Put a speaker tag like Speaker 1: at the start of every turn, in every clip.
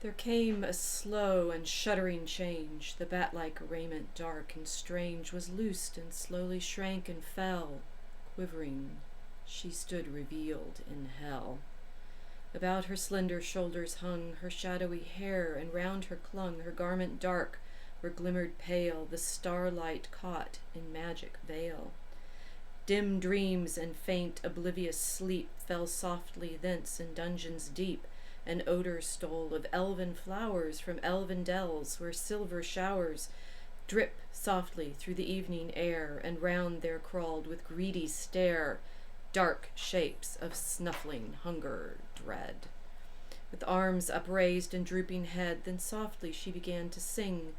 Speaker 1: There came a slow and shuddering change. The bat-like raiment, dark and strange, was loosed and slowly shrank and fell. Quivering, she stood revealed in hell. About her slender shoulders hung her shadowy hair, and round her clung her garment dark, where glimmered pale the starlight caught in magic veil. Dim dreams and faint oblivious sleep fell softly thence in dungeons deep. An odor stole of elven flowers from elven dells, where silver showers drip softly through the evening air, and round there crawled with greedy stare dark shapes of snuffling hunger dread. With arms upraised and drooping head, then softly she began to sing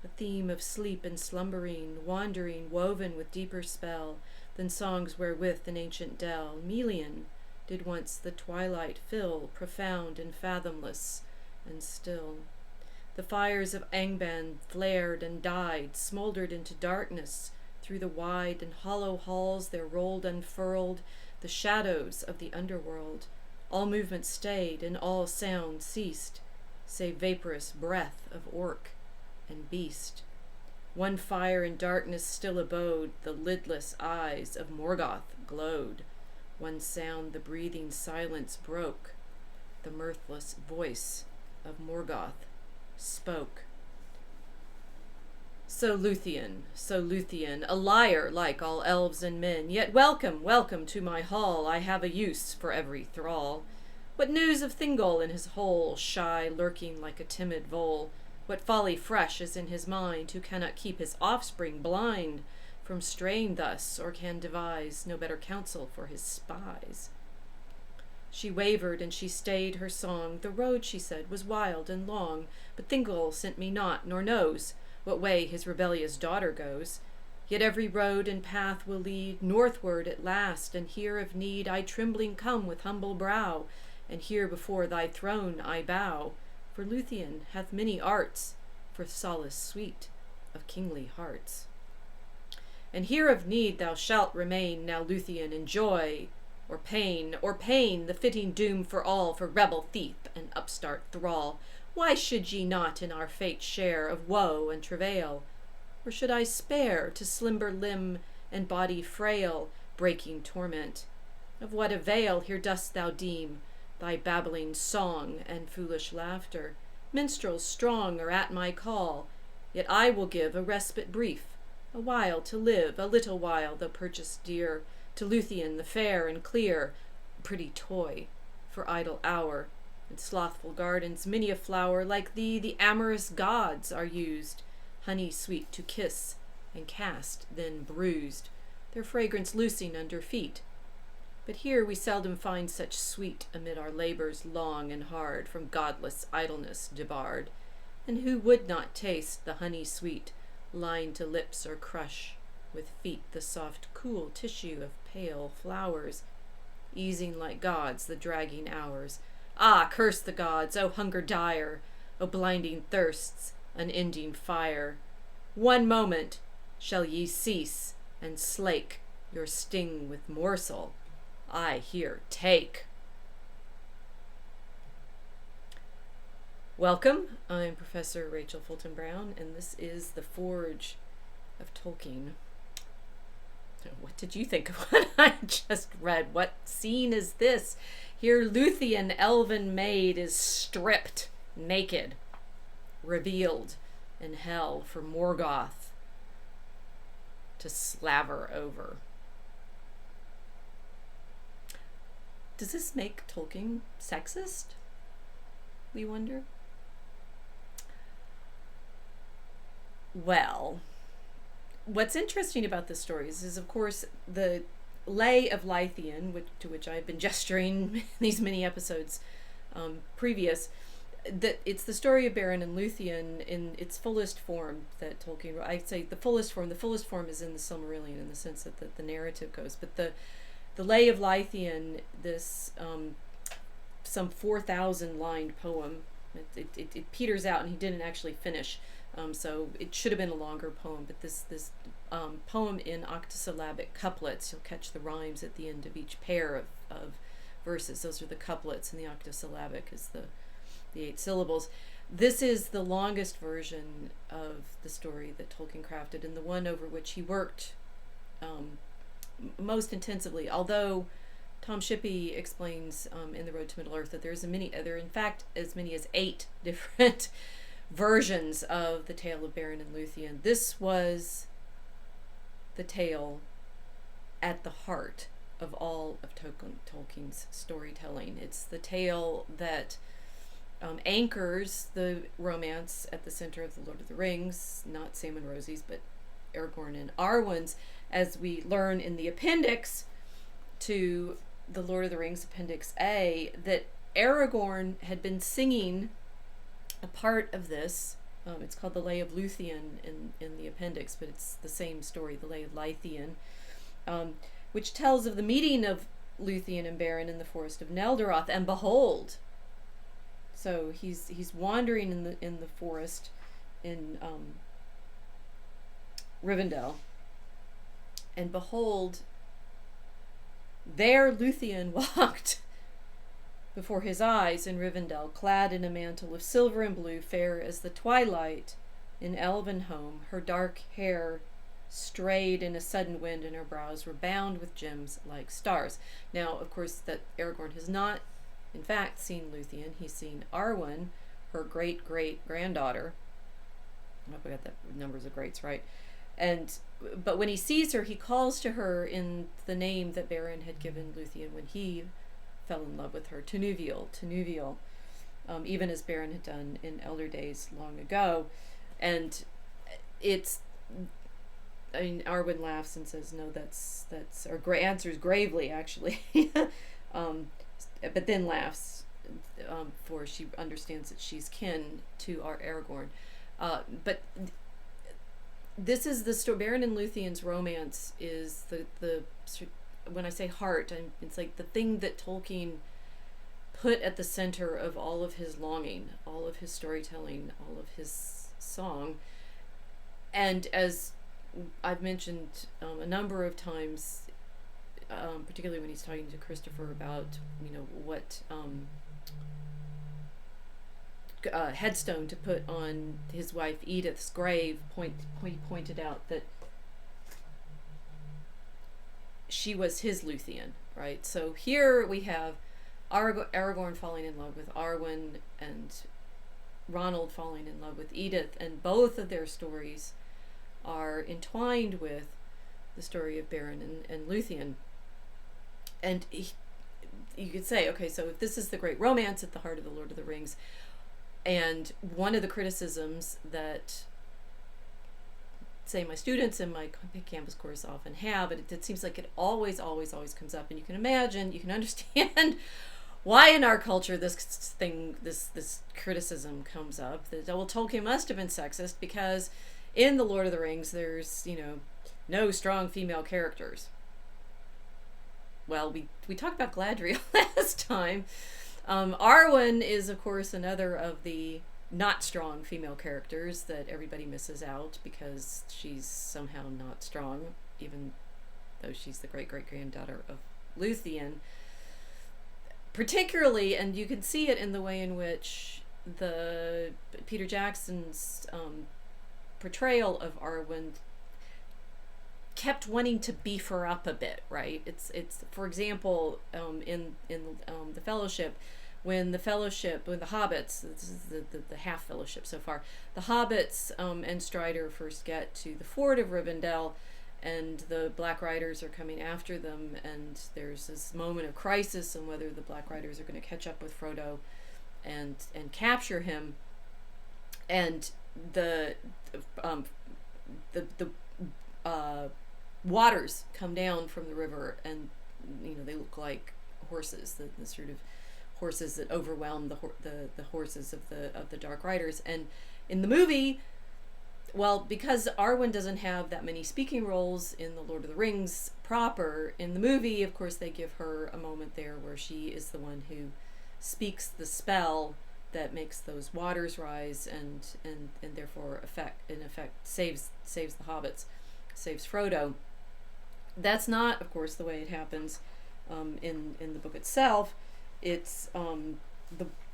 Speaker 1: a theme of sleep and slumbering, wandering, woven with deeper spell than songs wherewith an ancient dell, Melian, did once the twilight fill, profound and fathomless and still. The fires of Angband flared and died, smoldered into darkness. Through the wide and hollow halls there rolled unfurled the shadows of the underworld. All movement stayed and all sound ceased, save vaporous breath of orc and beast. One fire in darkness still abode, the lidless eyes of Morgoth glowed. One sound the breathing silence broke, the mirthless voice of Morgoth spoke. So Lúthien, a liar like all elves and men, yet welcome, welcome to my hall, I have a use for every thrall. What news of Thingol in his hole, shy, lurking like a timid vole? What folly fresh is in his mind, who cannot keep his offspring blind from straying thus, or can devise no better counsel for his spies? She wavered and she stayed her song. The road, she said, was wild and long, but Thingol sent me not, nor knows what way his rebellious daughter goes. Yet every road and path will lead northward at last, and here of need I trembling come with humble brow, and here before thy throne I bow. For Lúthien hath many arts, for solace sweet of kingly hearts. And here of need thou shalt remain, now Lúthien, in joy or pain, the fitting doom for all, for rebel thief and upstart thrall. Why should ye not in our fate share of woe and travail? Or should I spare to slumber limb and body frail, breaking torment? Of what avail here dost thou deem thy babbling song and foolish laughter? Minstrels strong are at my call, yet I will give a respite brief, a while to live, a little while, though purchased dear, to Lúthien the fair and clear, a pretty toy for idle hour. In slothful gardens many a flower like thee the amorous gods are used, honey sweet to kiss and cast, then bruised, their fragrance loosing under feet. But here we seldom find such sweet amid our labors long and hard, from godless idleness debarred. And who would not taste the honey sweet, lined to lips or crush with feet the soft cool tissue of pale flowers, easing like gods the dragging hours? Ah, curse the gods, O hunger dire, O blinding thirsts, unending fire. One moment shall ye cease and slake your sting with morsel I here take. Welcome, I'm Professor Rachel Fulton Brown, and this is The Forge of Tolkien. What did you think of what I just read? What scene is this? Here Lúthien, elven maid, is stripped, naked, revealed in hell for Morgoth to slaver over. Does this make Tolkien sexist? We wonder. Well, what's interesting about this story is of course, the Lay of Lúthien, to which I've been gesturing these many episodes previous, that it's the story of Beren and Lúthien in its fullest form that Tolkien wrote. I'd say the fullest form is in the Silmarillion in the sense that the narrative goes. But the Lay of Lúthien, this some 4,000 lined poem, it peters out, and he didn't actually finish. So it should have been a longer poem, but this poem in octosyllabic couplets. You'll catch the rhymes at the end of each pair of verses. Those are the couplets, and the octosyllabic is the 8 syllables. This is the longest version of the story that Tolkien crafted, and the one over which he worked most intensively. Although Tom Shippey explains in The Road to Middle Earth that there are in fact as many as 8 different versions of the tale of Beren and Lúthien. This was the tale at the heart of all of Tolkien's storytelling. It's the tale that anchors the romance at the center of the Lord of the Rings, not Sam and Rosie's, but Aragorn and Arwen's, as we learn in the appendix to the Lord of the Rings, Appendix A, that Aragorn had been singing a part of this. It's called the Lay of Lúthien in the appendix, but it's the same story, the Lay of Lúthien, which tells of the meeting of Lúthien and Beren in the forest of Nelderoth. And behold, so he's wandering in the forest in Rivendell, and behold, there Lúthien walked before his eyes in Rivendell, clad in a mantle of silver and blue, fair as the twilight in elven home. Her dark hair strayed in a sudden wind, and her brows were bound with gems like stars. Now, of course, that Aragorn has not, in fact, seen Lúthien. He's seen Arwen, her great-great-granddaughter. I hope I got that numbers of greats right. But when he sees her, he calls to her in the name that Beren had given Lúthien when he fell in love with her, Tinúviel, even as Beren had done in elder days long ago. And Arwen laughs and says, no, that's or answers gravely, actually, but then laughs, for she understands that she's kin to our Aragorn. But this is the story. Beren and Lúthien's romance is the when I say heart, it's like the thing that Tolkien put at the center of all of his longing, all of his storytelling, all of his song. And as I've mentioned a number of times, particularly when he's talking to Christopher about, what headstone to put on his wife Edith's grave, he pointed out that she was his Lúthien, right? So here we have Aragorn falling in love with Arwen and Ronald falling in love with Edith, and both of their stories are entwined with the story of Beren and Lúthien. And you could say, okay, so if this is the great romance at the heart of the Lord of the Rings, and one of the criticisms that, say, my students in my Canvas course often have, but it seems like it always comes up, and you can understand why in our culture this criticism comes up, that, well, Tolkien must have been sexist because in the Lord of the Rings there's, no strong female characters. Well, we talked about Galadriel last time. Arwen is, of course, another of the not strong female characters that everybody misses out because she's somehow not strong, even though she's the great-great-granddaughter of Lúthien. Particularly, and you can see it in the way in which Peter Jackson's portrayal of Arwen kept wanting to beef her up a bit, right? It's for example, in the Fellowship, when the Hobbits, this is the half Fellowship so far, the Hobbits and Strider first get to the Ford of Rivendell, and the Black Riders are coming after them, and there's this moment of crisis on whether the Black Riders are going to catch up with Frodo and capture him, and the waters come down from the river, and they look like horses, the sort of horses that overwhelm the horses of the Dark Riders. And in the movie, well, because Arwen doesn't have that many speaking roles in the Lord of the Rings proper, in the movie, of course, they give her a moment there where she is the one who speaks the spell that makes those waters rise, and therefore in effect saves the hobbits, saves Frodo. That's not, of course, the way it happens in the book itself. It's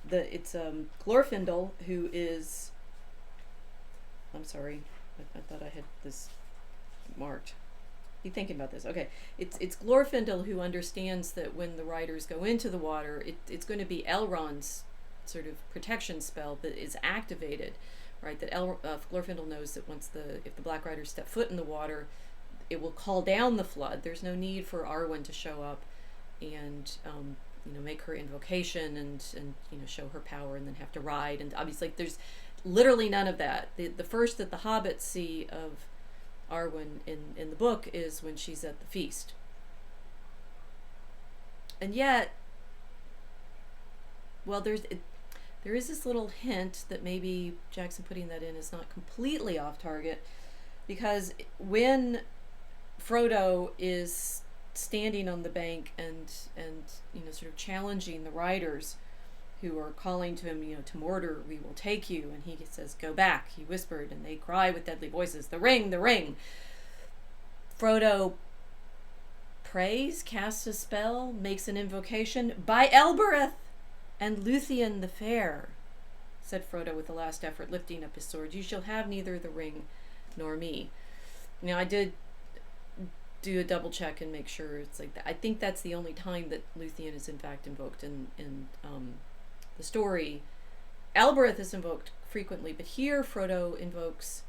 Speaker 1: it's Glorfindel, who is, I'm sorry, I thought I had this marked. Be thinking about this. Okay, it's Glorfindel who understands that when the riders go into the water, it's going to be Elrond's sort of protection spell that is activated, right? That Glorfindel knows that if the Black Riders step foot in the water, it will call down the flood. There's no need for Arwen to show up and make her invocation and show her power and then have to ride. And obviously, there's literally none of that. The first that the hobbits see of Arwen in the book is when she's at the feast. And yet, well, there is this little hint that maybe Jackson putting that in is not completely off target, because when Frodo is standing on the bank and sort of challenging the riders who are calling to him, to Mordor we will take you, and he says, go back, he whispered, and they cry with deadly voices, the ring, the ring. Frodo prays, casts a spell, makes an invocation, by Elbereth and Lúthien the fair, said Frodo with a last effort, lifting up his sword, you shall have neither the ring nor me. Now, I did do a double check and make sure it's like that. I think that's the only time that Lúthien is in fact invoked in the story. Elbereth is invoked frequently, but here Frodo invokes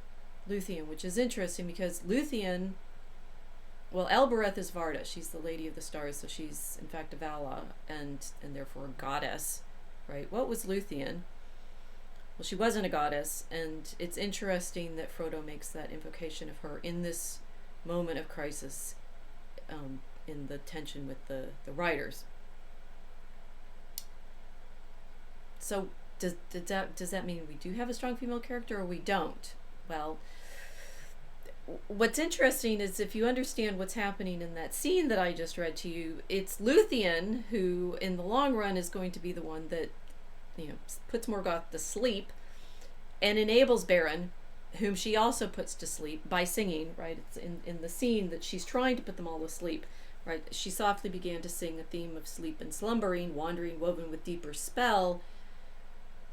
Speaker 1: Lúthien, which is interesting because Lúthien, well, Elbereth is Varda. She's the Lady of the Stars, so she's in fact a Vala and therefore a goddess, right? What was Lúthien? Well, she wasn't a goddess, and it's interesting that Frodo makes that invocation of her in this moment of crisis, in the tension with the riders. So does that mean we do have a strong female character or we don't? Well, what's interesting is if you understand what's happening in that scene that I just read to you, it's Lúthien who in the long run is going to be the one that puts Morgoth to sleep and enables Beren, whom she also puts to sleep by singing, right? It's in the scene that she's trying to put them all to sleep, right? She softly began to sing a theme of sleep and slumbering, wandering, woven with deeper spell,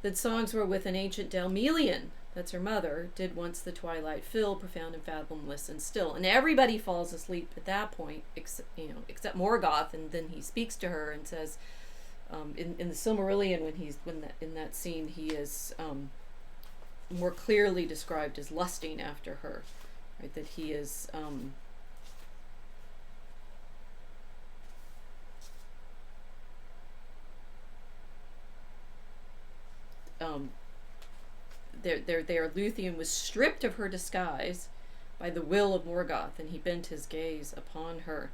Speaker 1: that songs were with an ancient Delmelian, that's her mother, did once the twilight fill, profound and fathomless and still. And everybody falls asleep at that point, except Morgoth, and then he speaks to her and says, in the Silmarillion, in that scene, he is more clearly described as lusting after her, right? That he is there Lúthien was stripped of her disguise by the will of Morgoth, and he bent his gaze upon her.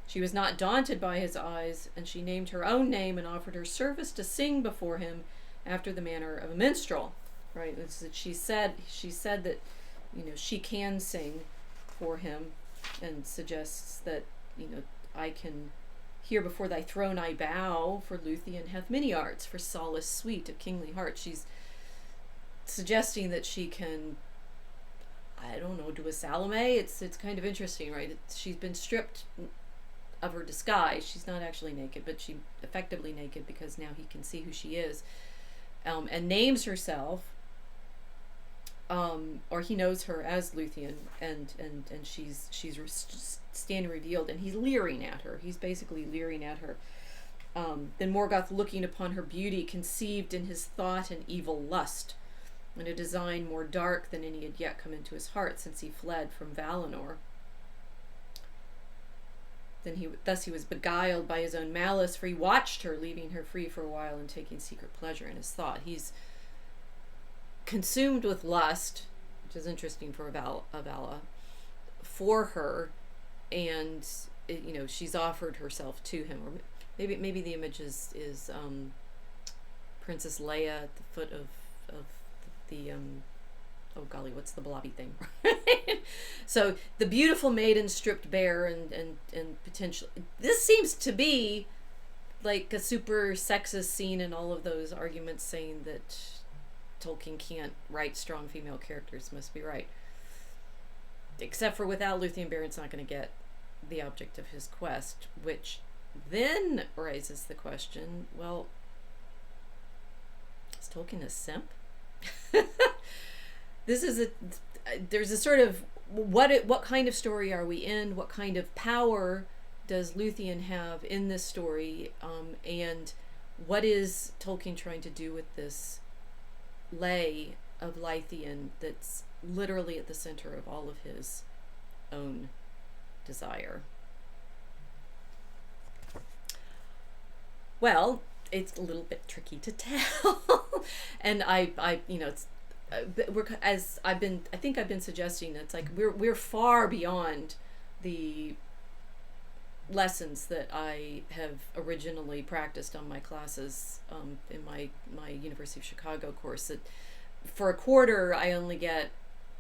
Speaker 1: She was not daunted by his eyes, and she named her own name and offered her service to sing before him after the manner of a minstrel. Right? She said that she can sing for him, and suggests that I can here before thy throne I bow, for Lúthien hath many arts for solace sweet of kingly heart. She's suggesting that she can, I don't know, do a Salome. It's kind of interesting, right? She's been stripped of her disguise. She's not actually naked, but she's effectively naked because now he can see who she is, and names herself, or he knows her as Lúthien, and she's standing revealed, and he's leering at her. He's basically leering at her. Then Morgoth, looking upon her beauty, conceived in his thought an evil lust, and a design more dark than any had yet come into his heart since he fled from Valinor. Thus he was beguiled by his own malice, for he watched her, leaving her free for a while and taking secret pleasure in his thought. He's consumed with lust, which is interesting for a Vala, for her, and she's offered herself to him. Or maybe the image is Princess Leia at the foot of the oh golly, what's the blobby thing? So the beautiful maiden stripped bare and potentially, this seems to be like a super sexist scene in all of those arguments saying that Tolkien can't write strong female characters, must be right. Except for without Lúthien, Beren's not going to get the object of his quest, which then raises the question, well, Tolkien a simp? This is there's a sort of, what kind of story are we in? What kind of power does Lúthien have in this story? And what is Tolkien trying to do with this lay of Lúthien that's literally at the center of all of his own desire? Well, it's a little bit tricky to tell, and I it's I think I've been suggesting, it's like we're far beyond the lessons that I have originally practiced on my classes in my University of Chicago course. That for a quarter I only get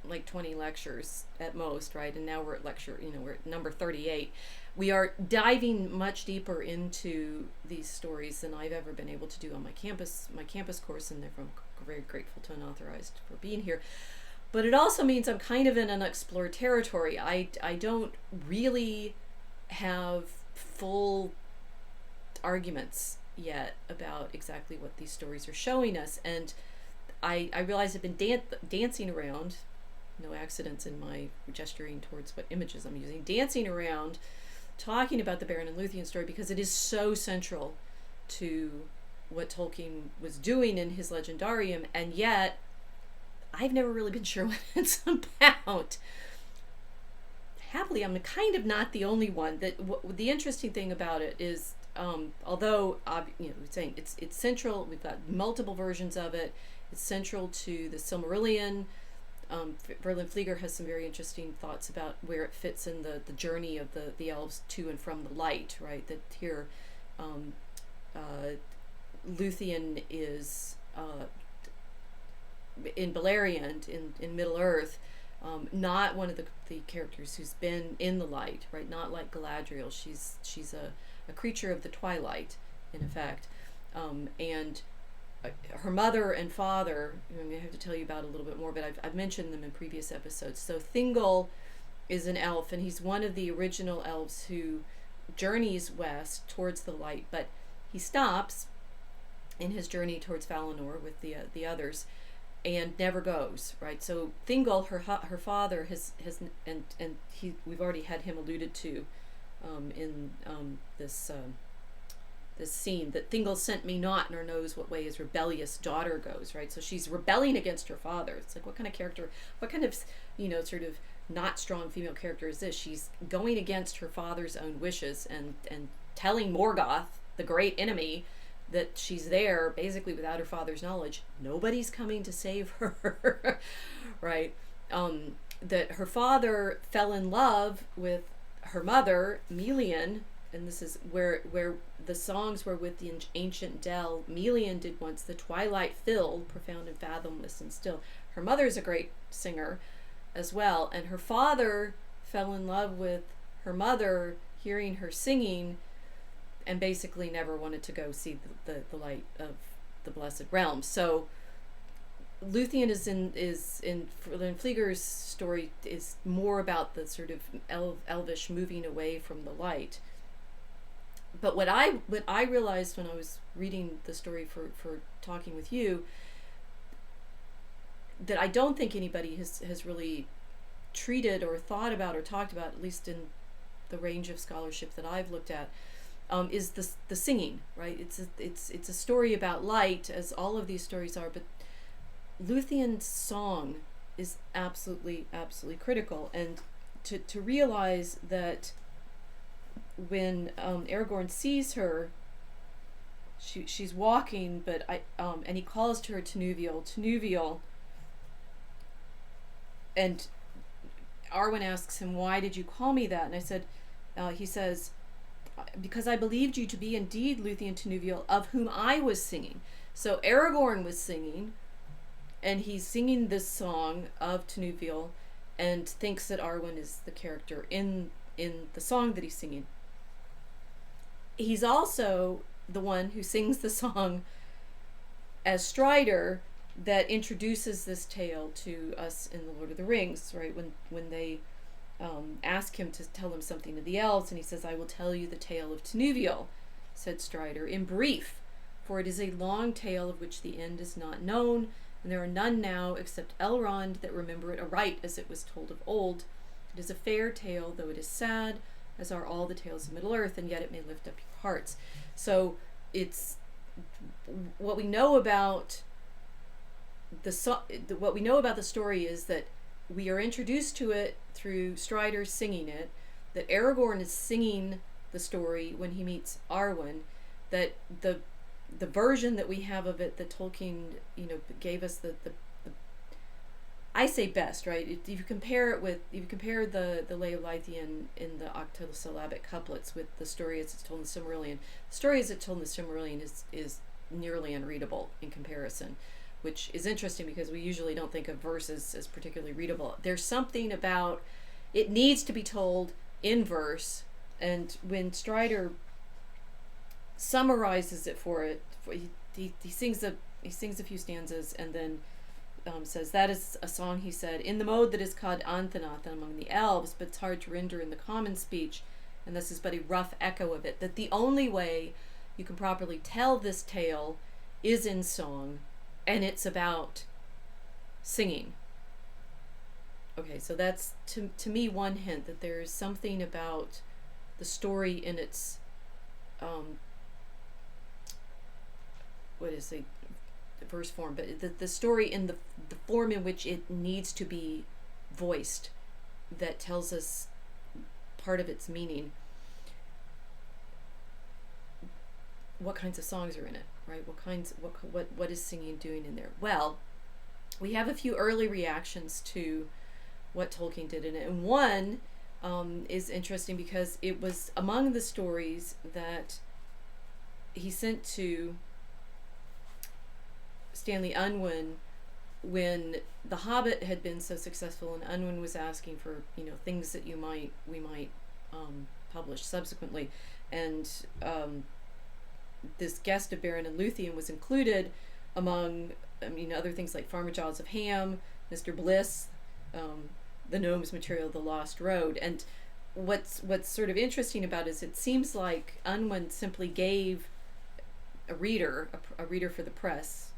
Speaker 1: like 20 lectures at most, right? And now we're at number 38. We are diving much deeper into these stories than I've ever been able to do on my campus course, and therefore I'm very grateful to Unauthorized for being here. But it also means I'm kind of in unexplored territory. I don't really have full arguments yet about exactly what these stories are showing us, and I realize I've been dancing around, no accidents in my gesturing towards what images I'm using, dancing around talking about the Beren and Lúthien story because it is so central to what Tolkien was doing in his legendarium, and yet I've never really been sure what it's about. Happily, I'm kind of not the only one. The interesting thing about it is, although saying it's central, we've got multiple versions of it. It's central to the Silmarillion. Berlin Flieger has some very interesting thoughts about where it fits in the journey of the elves to and from the light, right? That here, Lúthien is in Beleriand, in Middle Earth, not one of the characters who's been in the light, right? Not like Galadriel. She's a creature of the twilight, in effect, and her mother and father, I'm going to have to tell you about a little bit more, but I've mentioned them in previous episodes. So Thingol is an elf, and he's one of the original elves who journeys west towards the light, but he stops in his journey towards Valinor with the others and never goes, right? So Thingol, her father, has we've already had him alluded to in this scene, that Thingol sent me not, nor knows what way his rebellious daughter goes, right? So she's rebelling against her father. It's like, what kind of character, what kind of, sort of not strong female character is this? She's going against her father's own wishes and telling Morgoth, the great enemy, that she's there basically without her father's knowledge. Nobody's coming to save her, right? That her father fell in love with her mother, Melian, and this is where the songs were with the ancient Dell. Melian did once the twilight filled, profound and fathomless and still. Her mother's a great singer as well, and her father fell in love with her mother, hearing her singing, and basically never wanted to go see the light of the Blessed Realm. So Lúthien is in Berlin Flieger's story is more about the sort of elvish moving away from the light. But what I realized when I was reading the story for talking with you, that I don't think anybody has really treated or thought about or talked about, at least in the range of scholarship that I've looked at, is the singing, right? It's a story about light, as all of these stories are, but Lúthien's song is absolutely critical, and to realize that when Aragorn sees her, she's walking, but and he calls to her Tinúviel, and Arwen asks him, "Why did you call me that?" And I said, he says, "Because I believed you to be indeed Lúthien Tinúviel, of whom I was singing." So Aragorn was singing, and he's singing this song of Tinúviel, and thinks that Arwen is the character in the song that he's singing. He's also the one who sings the song as Strider that introduces this tale to us in The Lord of the Rings, right? When they ask him to tell them something of the elves, and he says, "I will tell you the tale of Tinúviel," said Strider, "in brief, for it is a long tale of which the end is not known, and there are none now except Elrond that remember it aright as it was told of old. It is a fair tale, though it is sad, as are all the tales of Middle-earth, and yet it may lift up your hearts. So it's what we know about what we know about the story is that we are introduced to it through Strider singing it, that Aragorn is singing the story when he meets Arwen, that the version that we have of it that Tolkien, gave us the I say best, right? If you compare the Lay of Lúthien in the octosyllabic couplets with the story as it's told in the Silmarillion, the story as it's told in the Silmarillion is nearly unreadable in comparison, which is interesting because we usually don't think of verses as particularly readable. There's something about it needs to be told in verse, and when Strider summarizes it for it, he sings a few stanzas and then says that is a song, he said, in the mode that is called Anthanath among the elves, but it's hard to render in the common speech, and this is but a rough echo of it, that the only way you can properly tell this tale is in song, and it's about singing. Okay, so that's to me one hint that there is something about the story in its verse form, but the story in the form in which it needs to be voiced that tells us part of its meaning. What kinds of songs are in it, right? What is singing doing in there? Well, we have a few early reactions to what Tolkien did in it, and one is interesting because it was among the stories that he sent to Stanley Unwin when The Hobbit had been so successful, and Unwin was asking for things that we might publish subsequently, and this guest of Beren and Lúthien was included among other things like Farmer Giles of Ham, Mr. Bliss, the Gnomes material, The Lost Road. And what's sort of interesting about it is it seems like Unwin simply gave a reader for the press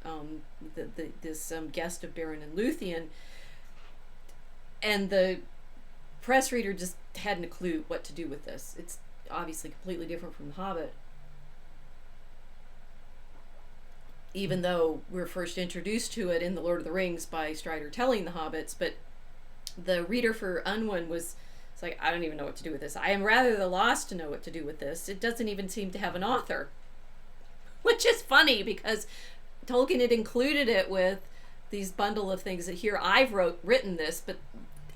Speaker 1: this guest of Beren and Lúthien, and the press reader just hadn't a clue what to do with this. It's obviously completely different from The Hobbit, even though we're first introduced to it in The Lord of the Rings by Strider telling the hobbits. But the reader for Unwin it's like, I don't even know what to do with this. I am rather the lost to know what to do with this. It doesn't even seem to have an author, which is funny because Tolkien had included it with these bundle of things that here I've written this, but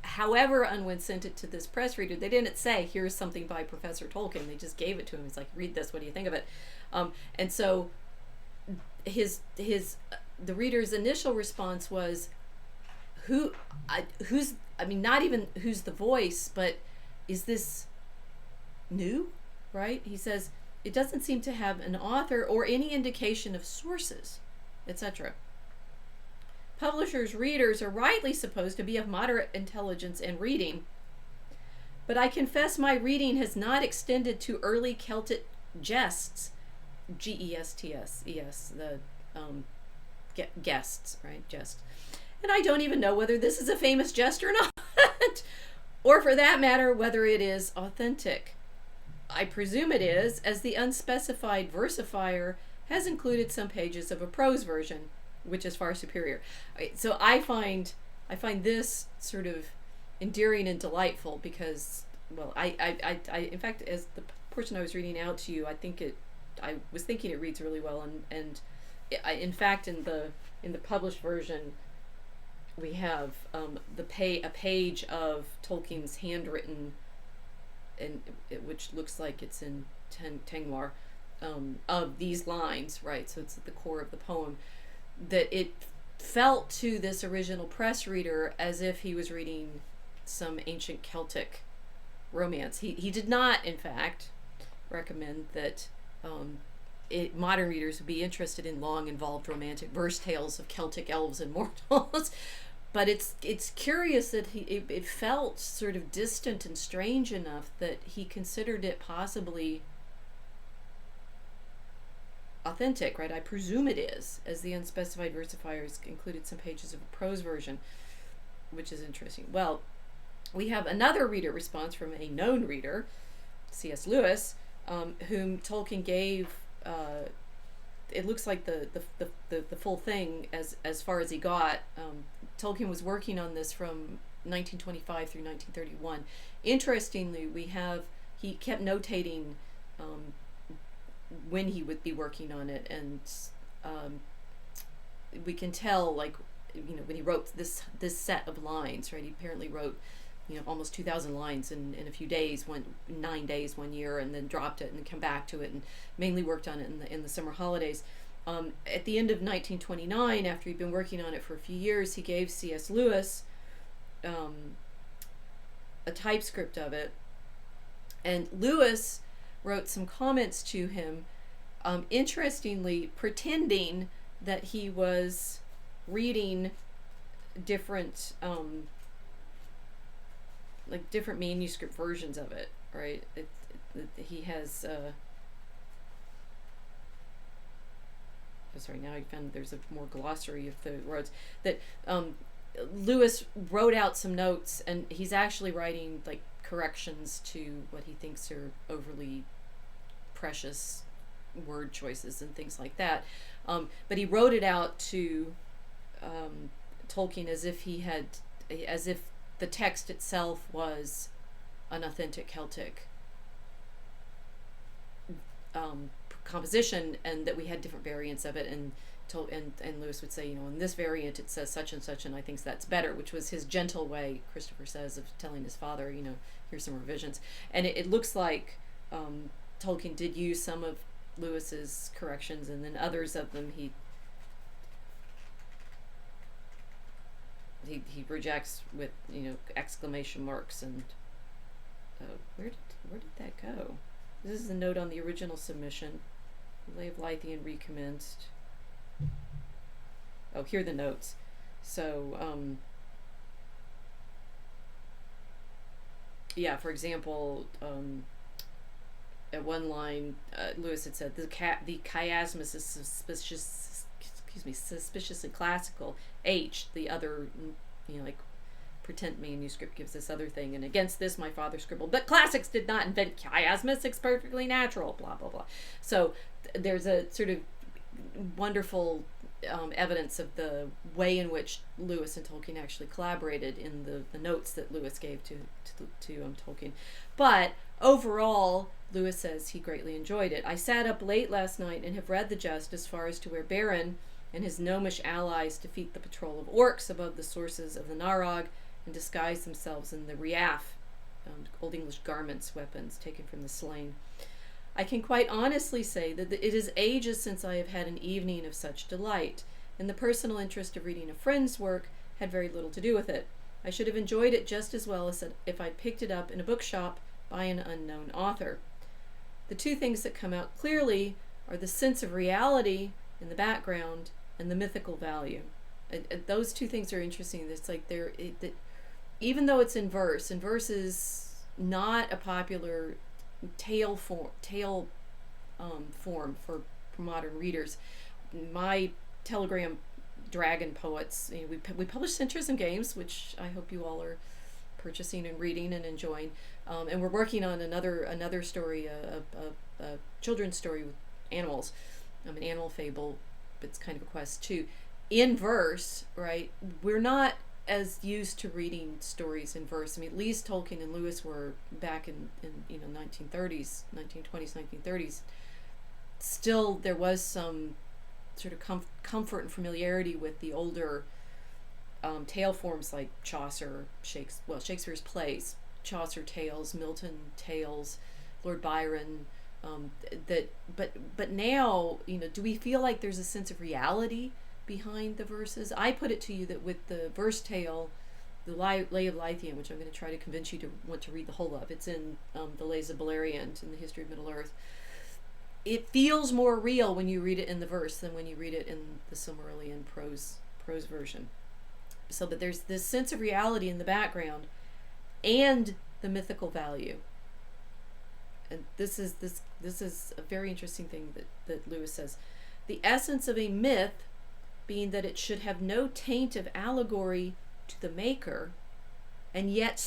Speaker 1: however Unwin sent it to this press reader, they didn't say, here's something by Professor Tolkien. They just gave it to him. It's like, read this, what do you think of it? And so the reader's initial response was, not even who's the voice, but is this new, right? He says, it doesn't seem to have an author or any indication of sources, etc. Publishers' readers are rightly supposed to be of moderate intelligence and reading, but I confess my reading has not extended to early Celtic gestes, G-E-S-T-S, the guests, right, jest. And I don't even know whether this is a famous jest or not, or for that matter, whether it is authentic. I presume it is, as the unspecified versifier has included some pages of a prose version, which is far superior. So I find this sort of endearing and delightful because, well, I in fact, as the portion I was reading out to you, I was thinking it reads really well, and in fact, in the published version, we have a page of Tolkien's handwritten, and which looks like it's in Tengwar, of these lines, right? So it's at the core of the poem. That it felt to this original press reader as if he was reading some ancient Celtic romance. He did not, in fact, recommend that modern readers would be interested in long, involved romantic verse tales of Celtic elves and mortals. But it's curious that it felt sort of distant and strange enough that he considered it possibly authentic, right? I presume it is, as the unspecified versifiers included some pages of a prose version, which is interesting. Well, we have another reader response from a known reader, C.S. Lewis, whom Tolkien gave, it looks like the full thing as far as he got. Tolkien was working on this from 1925 through 1931. Interestingly, he kept notating when he would be working on it, and we can tell, like, when he wrote this set of lines, right? He apparently wrote, almost 2,000 lines in a few days, 9 days one year, and then dropped it and then come back to it, and mainly worked on it in the summer holidays. At the end of 1929, after he'd been working on it for a few years, he gave C.S. Lewis a typescript of it, and Lewis wrote some comments to him, interestingly pretending that he was reading different different manuscript versions of it, right? He has sorry, now I found there's a more glossary of the words that Lewis wrote out some notes, and he's actually writing like corrections to what he thinks are overly precious word choices and things like that. But he wrote it out to Tolkien as if the text itself was an authentic Celtic composition, and that we had different variants of it, and Lewis would say, in this variant it says such and such, and I think that's better, which was his gentle way, Christopher says, of telling his father, here's some revisions. And it looks like Tolkien did use some of Lewis's corrections, and then others of them he rejects with exclamation marks. And where did that go? This is the note on the original submission. The Lay of Lúthien recommenced. Oh, here are the notes. So, for example, at one line, Lewis had said, the chiasmus is suspiciously classical. H, the other, pretend manuscript gives this other thing, and against this my father scribbled, but classics did not invent chiasmus, it's perfectly natural, blah blah blah. So there's a sort of wonderful evidence of the way in which Lewis and Tolkien actually collaborated in the notes that Lewis gave to Tolkien. But overall, Lewis says he greatly enjoyed it. I sat up late last night and have read the geste as far as to where Beren and his gnomish allies defeat the patrol of orcs above the sources of the Narog and disguise themselves in the riaf, Old English garments, weapons taken from the slain. I can quite honestly say that it is ages since I have had an evening of such delight, and the personal interest of reading a friend's work had very little to do with it. I should have enjoyed it just as well as if I picked it up in a bookshop by an unknown author. The two things that come out clearly are the sense of reality in the background and the mythical value. Those two things are interesting. It's like even though it's in verse is not a popular tale form for modern readers. My Telegram Dragon poets, we publish Centrism Games, which I hope you all are purchasing and reading and enjoying, and we're working on another story, a children's story with animals, an animal fable. It's kind of a quest too, in verse, right? We're not as used to reading stories in verse. At least Tolkien and Lewis were back in 1930s, 1920s, 1930s. Still, there was some sort of comfort and familiarity with the older tale forms like Chaucer, Shakespeare's plays, Chaucer tales, Milton tales, Lord Byron. But now, do we feel like there's a sense of reality behind the verses? I put it to you that with the verse tale, the Lay of Lúthien, which I'm going to try to convince you to want to read the whole of, it's in the Lays of Beleriand in the History of Middle-earth. It feels more real when you read it in the verse than when you read it in the Silmarillion prose version. So, but there's this sense of reality in the background and the mythical value. and this is a very interesting thing that Lewis says. The essence of a myth being that it should have no taint of allegory to the maker, and yet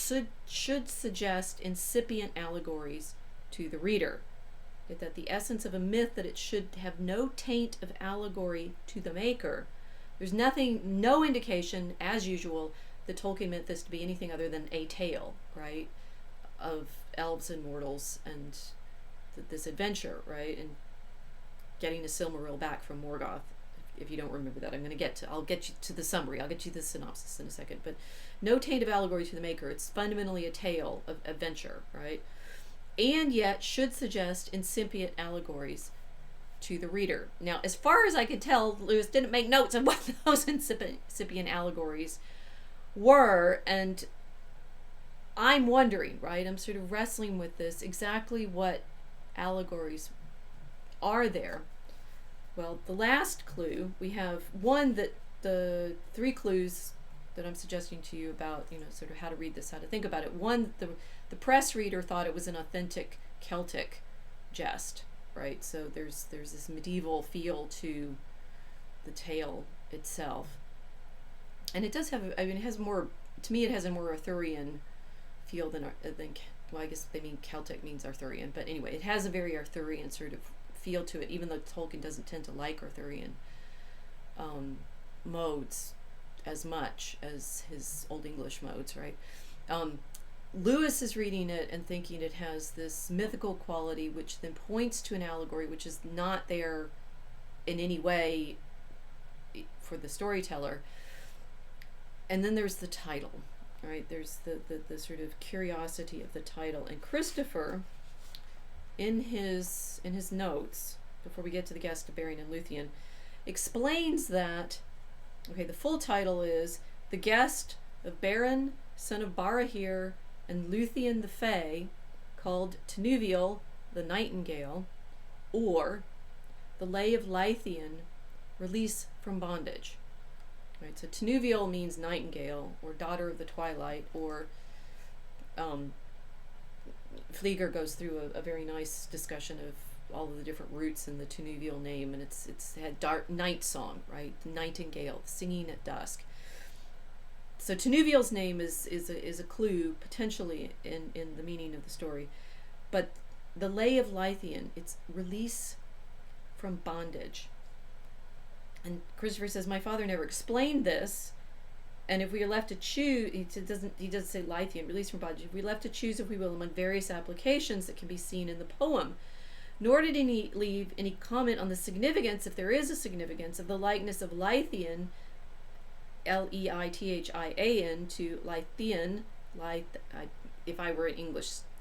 Speaker 1: should suggest incipient allegories to the reader. That the essence of a myth that it should have no taint of allegory to the maker. There's no indication, as usual, that Tolkien meant this to be anything other than a tale, right, of elves and mortals and this adventure, right, and getting the Silmaril back from Morgoth. If you don't remember that, I'll get you to the summary. I'll get you the synopsis in a second. But no taint of allegory to the maker. It's fundamentally a tale of adventure, right? And yet should suggest incipient allegories to the reader. Now, as far as I could tell, Lewis didn't make notes on what those incipient allegories were, and I'm wondering, right? I'm sort of wrestling with this, exactly what allegories are there. Well, the last clue, we have one that the 3 clues that I'm suggesting to you about, sort of how to read this, how to think about it. One, the press reader thought it was an authentic Celtic geste, right? So there's this medieval feel to the tale itself. And it does have, it has more, to me it has a more Arthurian feel than well, I guess they mean Celtic means Arthurian, but anyway, it has a very Arthurian sort of feel to it, even though Tolkien doesn't tend to like Arthurian modes as much as his Old English modes, right? Lewis is reading it and thinking it has this mythical quality, which then points to an allegory which is not there in any way for the storyteller. And then there's the title, right? There's the sort of curiosity of the title. And Christopher, in his notes, before we get to the geste of Beren and Lúthien, explains that, okay, the full title is The Geste of Beren, son of Barahir, and Lúthien the Fae, called Tinúviel the Nightingale, or The Lay of Lúthien, Release from Bondage. Right, so Tinúviel means nightingale, or daughter of the twilight, or Flieger goes through a very nice discussion of all of the different roots in the Tinúviel name, and it's had dark night song, right? Nightingale, singing at dusk. So Tinúviel's name is a clue potentially in the meaning of the story, but the Lay of Lúthien, it's release from bondage. And Christopher says, my father never explained this, and if we are left to choose, he doesn't say Lúthien, release from bondage. If we are left to choose, if we will, among various applications that can be seen in the poem, nor did he leave any comment on the significance, if there is a significance, of the likeness of Lúthien, Leithian, to Lúthien. If I were an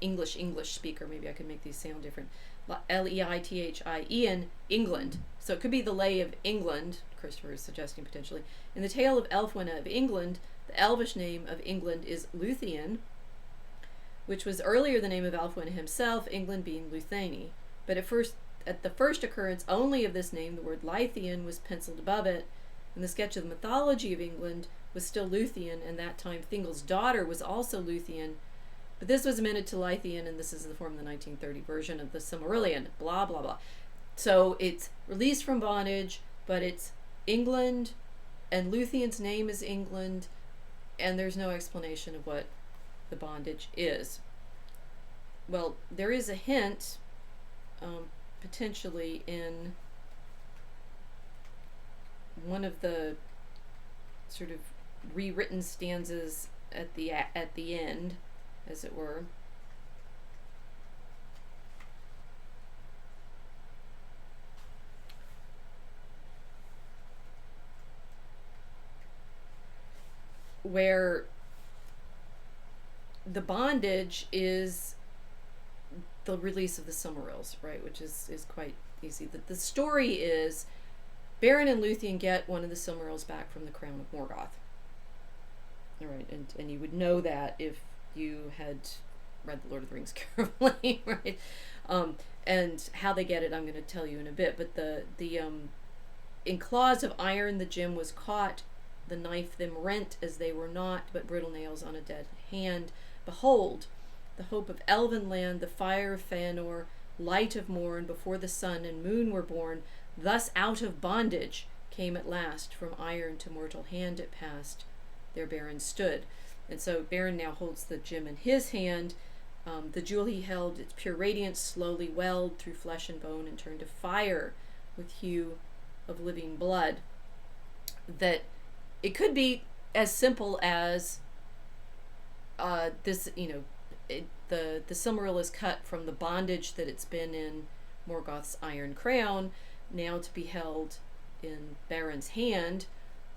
Speaker 1: English speaker, maybe I could make these sound different. Leithien, England. So it could be the Lay of England, Christopher is suggesting potentially. In the tale of Elfwine of England, the elvish name of England is Lúthien, which was earlier the name of Elfwine himself, England being Lútheni. But at the first occurrence only of this name, the word Lúthien was penciled above it, and the sketch of the mythology of England was still Lúthien, and that time Thingol's daughter was also Lúthien, but this was amended to Lúthien, and this is in the form of the 1930 version of the Silmarillion, blah, blah, blah. So it's released from bondage, but it's England, and Lúthien's name is England, and there's no explanation of what the bondage is. Well, there is a hint, potentially in one of the sort of rewritten stanzas at the end, as it were. Where the bondage is the release of the Silmarils, right, which is quite easy. The story is Beren and Lúthien get one of the Silmarils back from the Crown of Morgoth. All right, and you would know that if you had read The Lord of the Rings carefully, right? And how they get it, I'm going to tell you in a bit. But the in claws of iron the gem was caught, the knife them rent as they were not, but brittle nails on a dead hand. Behold, the hope of elven land, the fire of Feanor, light of morn, before the sun and moon were born. Thus out of bondage came at last, from iron to mortal hand it passed. There Beren stood. And so Beren now holds the gem in his hand. The jewel he held, its pure radiance slowly welled through flesh and bone and turned to fire with hue of living blood. That it could be as simple as this, the Silmaril is cut from the bondage that it's been in Morgoth's Iron Crown, now to be held in Beren's hand,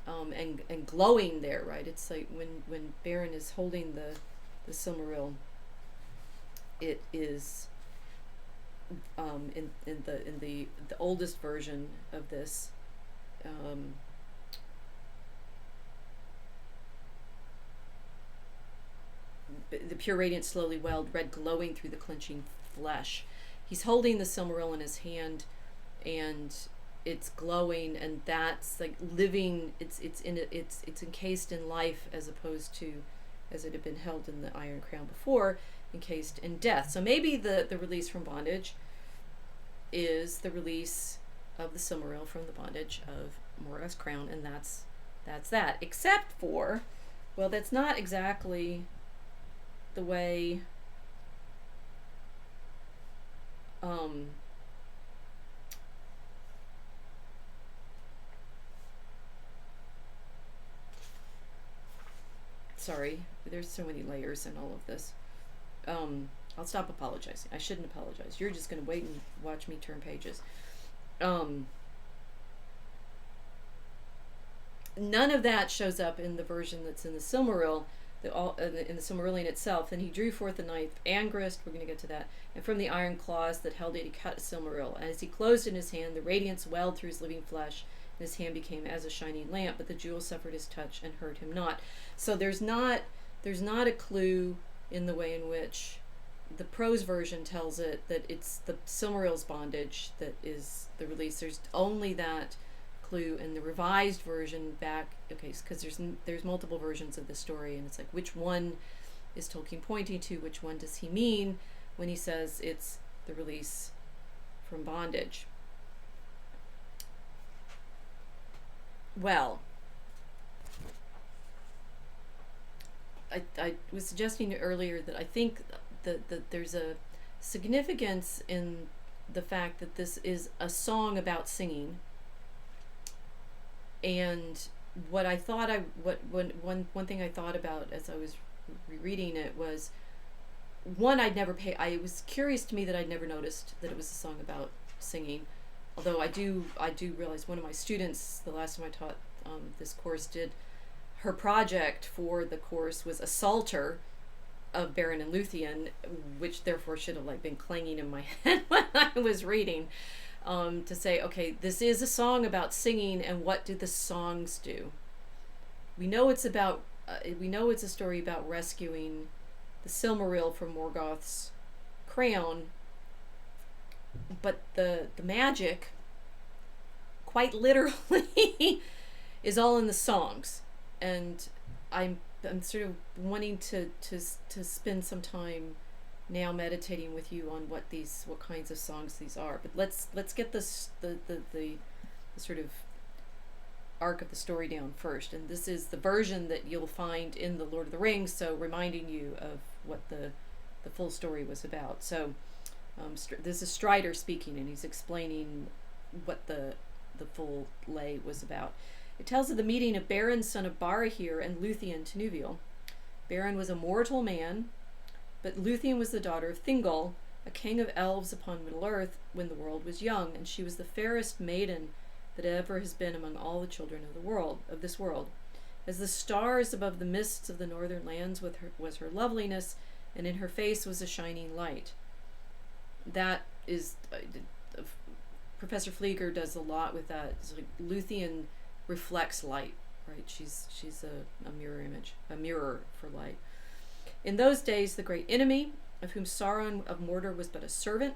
Speaker 1: and glowing there, right? It's like when Beren is holding the Silmaril, it is in the oldest version of this. The pure radiance slowly welled, red glowing through the clenching flesh. He's holding the Silmaril in his hand, and it's glowing, and that's like living. It's encased in life, as opposed to as it had been held in the Iron Crown before, encased in death. So maybe the release from bondage is the release of the Silmaril from the bondage of Morgoth's crown, and that's that. Except for, well, that's not exactly the way sorry, there's so many layers in all of this. I'll stop apologizing. I shouldn't apologize. You're just going to wait and watch me turn pages. None of that shows up in the version that's in the Silmaril, in the Silmarillion itself. And he drew forth the knife and grist, we're going to get to that, and from the iron claws that held it he cut a Silmaril. And as he closed in his hand, the radiance welled through his living flesh, and his hand became as a shining lamp, but the jewel suffered his touch and hurt him not. So there's not a clue in the way in which the prose version tells it that it's the Silmaril's bondage that is the release. There's only that clue in the revised version back, okay, because there's multiple versions of the story, and it's like, which one is Tolkien pointing to? Which one does he mean when he says it's the release from bondage? Well, I was suggesting earlier that I think that there's a significance in the fact that this is a song about singing. And what I thought one thing I thought about as I was rereading it was, one, I was curious to me that I'd never noticed that it was a song about singing. Although I do realize one of my students, the last time I taught this course, her project for the course was a psalter of Beren and Lúthien, which therefore should have been clanging in my head when I was reading, to say, okay, this is a song about singing, and what do the songs do? We know it's a story about rescuing the Silmaril from Morgoth's crown, but the magic, quite literally, is all in the songs. And I'm sort of wanting to spend some time now meditating with you on what kinds of songs these are. But let's get the sort of arc of the story down first. And this is the version that you'll find in the Lord of the Rings, so reminding you of what the full story was about. So this is Strider speaking, and he's explaining what the full lay was about. It tells of the meeting of Beren, son of Barahir, and Lúthien Tinúviel. Beren was a mortal man, but Lúthien was the daughter of Thingol, a king of elves upon Middle-earth when the world was young, and she was the fairest maiden that ever has been among all the children of this world. As the stars above the mists of the northern lands was her loveliness, and in her face was a shining light. That is, Professor Flieger does a lot with that. It's like Lúthien reflects light, right? She's a mirror image, a mirror for light. In those days, the great enemy, of whom Sauron of Mordor was but a servant,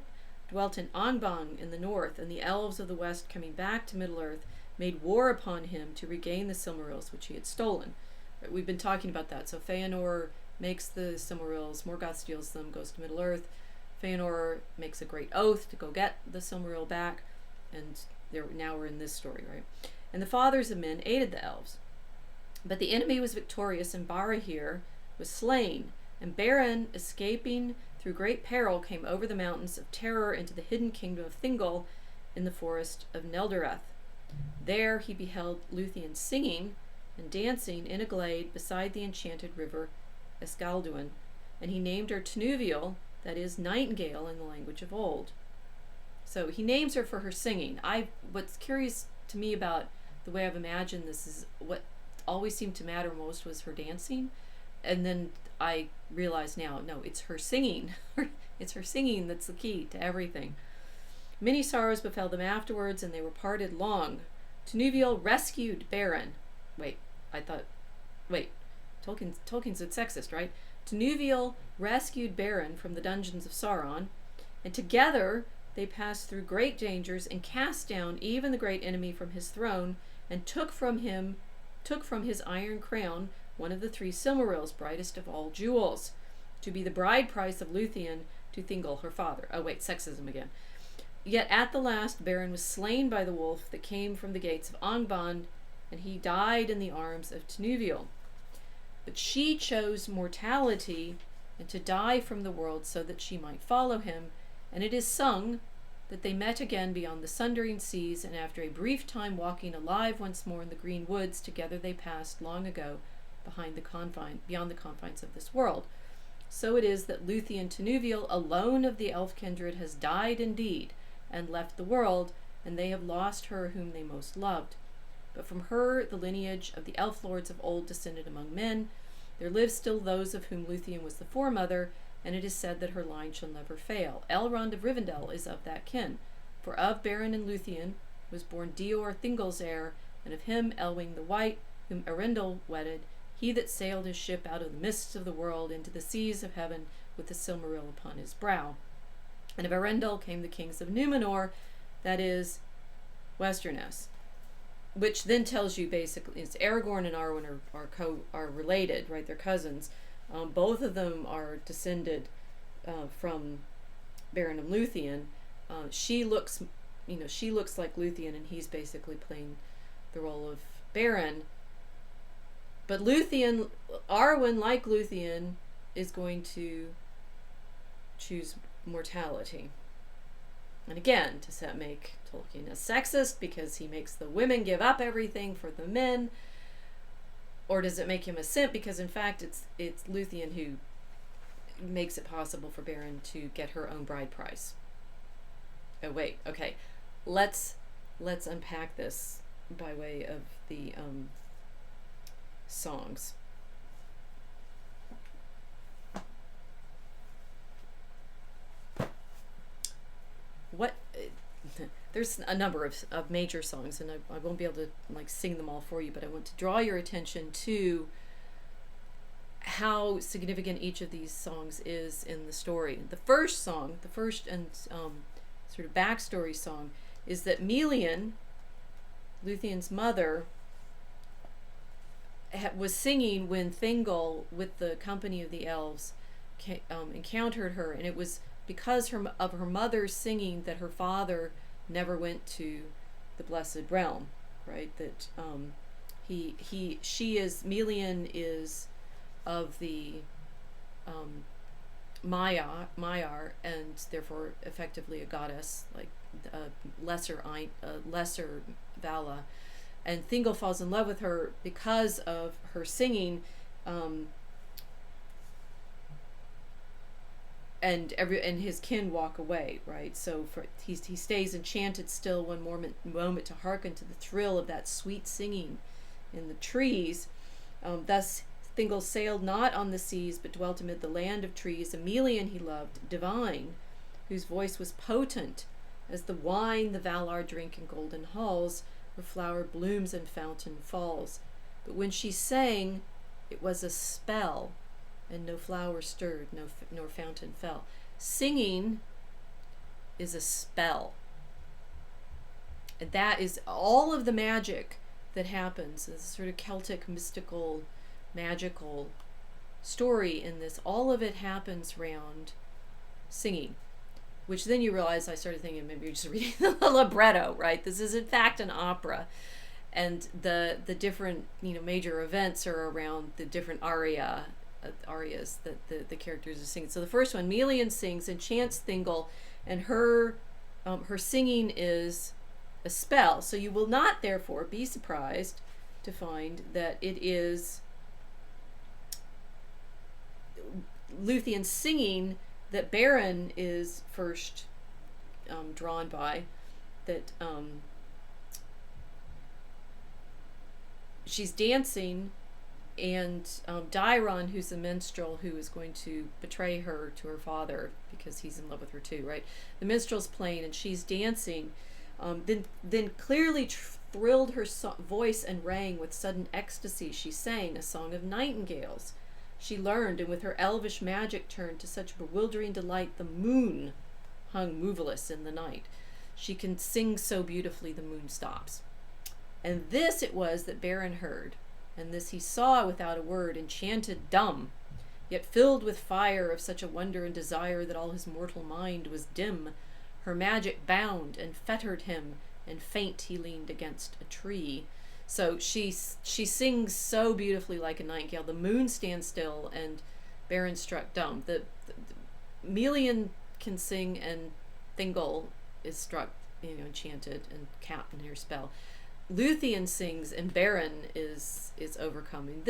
Speaker 1: dwelt in Angband in the north, and the elves of the west, coming back to Middle-earth, made war upon him to regain the Silmarils which he had stolen. Right, we've been talking about that. So Feanor makes the Silmarils. Morgoth steals them, goes to Middle-earth. Fëanor makes a great oath to go get the Silmaril back, and now we're in this story, right? And the fathers of men aided the elves. But the enemy was victorious, and Barahir was slain, and Beren, escaping through great peril, came over the mountains of terror into the hidden kingdom of Thingol in the forest of Neldereth. There he beheld Lúthien singing and dancing in a glade beside the enchanted river Escalduin, and he named her Tinúviel, that is, nightingale in the language of old. So he names her for her singing. What's curious to me about the way I've imagined this is what always seemed to matter most was her dancing, and then I realize now, no, it's her singing. It's her singing that's the key to everything. Many sorrows befell them afterwards, and they were parted long. Tinúviel rescued Beren. Tolkien's a sexist, right? Tinúviel rescued Beren from the dungeons of Sauron, and together they passed through great dangers and cast down even the great enemy from his throne, and took from his iron crown one of the 3 Silmarils, brightest of all jewels, to be the bride price of Lúthien to Thingol, her father. Oh wait, sexism again. Yet at the last Beren was slain by the wolf that came from the gates of Angband, and he died in the arms of Tinúviel. But she chose mortality and to die from the world so that she might follow him, and it is sung that they met again beyond the sundering seas, and after a brief time walking alive once more in the green woods, together they passed long ago beyond the confines of this world. So it is that Lúthien Tinúviel, alone of the elf kindred, has died indeed, and left the world, and they have lost her whom they most loved. But from her the lineage of the elf lords of old descended among men. There live still those of whom Lúthien was the foremother, and it is said that her line shall never fail. Elrond of Rivendell is of that kin, for of Beren and Lúthien was born Dior, Thingol's heir, and of him Elwing the White, whom Arendelle wedded, he that sailed his ship out of the mists of the world into the seas of heaven with the Silmaril upon his brow. And of Arendelle came the kings of Númenor, that is, Westerness, which then tells you basically it's Aragorn and Arwen are related, right? They're cousins. Both of them are descended from Beren and Lúthien. She looks like Lúthien, and he's basically playing the role of Beren. But Arwen, like Lúthien, is going to choose mortality. And again, does that make Tolkien a sexist because he makes the women give up everything for the men? Or does it make him a simp because, in fact, it's Lúthien who makes it possible for Beren to get her own bride price? Oh, wait, okay. Let's unpack this by way of the songs. There's a number of major songs, and I won't be able to sing them all for you, but I want to draw your attention to how significant each of these songs is in the story. The first and sort of backstory song, is that Melian, Lúthien's mother, was singing when Thingol, with the company of the elves, encountered her, and it was because of her mother's singing that her father never went to the Blessed Realm, right? That Melian is of the Maiar, and therefore effectively a goddess, like lesser Vala, and Thingol falls in love with her because of her singing, and his kin walk away, right? So he stays enchanted still one moment to hearken to the thrill of that sweet singing in the trees. Thus Thingol sailed not on the seas, but dwelt amid the land of trees. A Melian he loved, divine, whose voice was potent as the wine the Valar drink in golden halls, where flower blooms and fountain falls. But when she sang, it was a spell, and no flower stirred, nor fountain fell. Singing is a spell. And that is all of the magic that happens, this sort of Celtic, mystical, magical story in this, all of it happens round singing, which then you realize, I started thinking maybe you're just reading the libretto, right? This is in fact an opera, and the different, you know, major events are around the different arias that the characters are singing. So the first one, Melian sings and chants Thingol, and her singing is a spell. So you will not therefore be surprised to find that it is Lúthien singing that Beren is first drawn by, that she's dancing, and Dairon, who's the minstrel who is going to betray her to her father because he's in love with her too, right? The minstrel's playing and she's dancing. Then clearly thrilled her voice and rang with sudden ecstasy. She sang a song of nightingales. She learned, and with her elvish magic turned to such bewildering delight, the moon hung moveless in the night. She can sing so beautifully the moon stops. And this it was that Beren heard, and this he saw without a word, enchanted dumb, yet filled with fire of such a wonder and desire that all his mortal mind was dim. Her magic bound and fettered him, and faint he leaned against a tree. So she sings so beautifully like a nightingale. The moon stands still, and Beren struck dumb. The Melian can sing, and Thingol is struck, you know, enchanted and capped in her spell. Lúthien sings, and Beren is overcoming.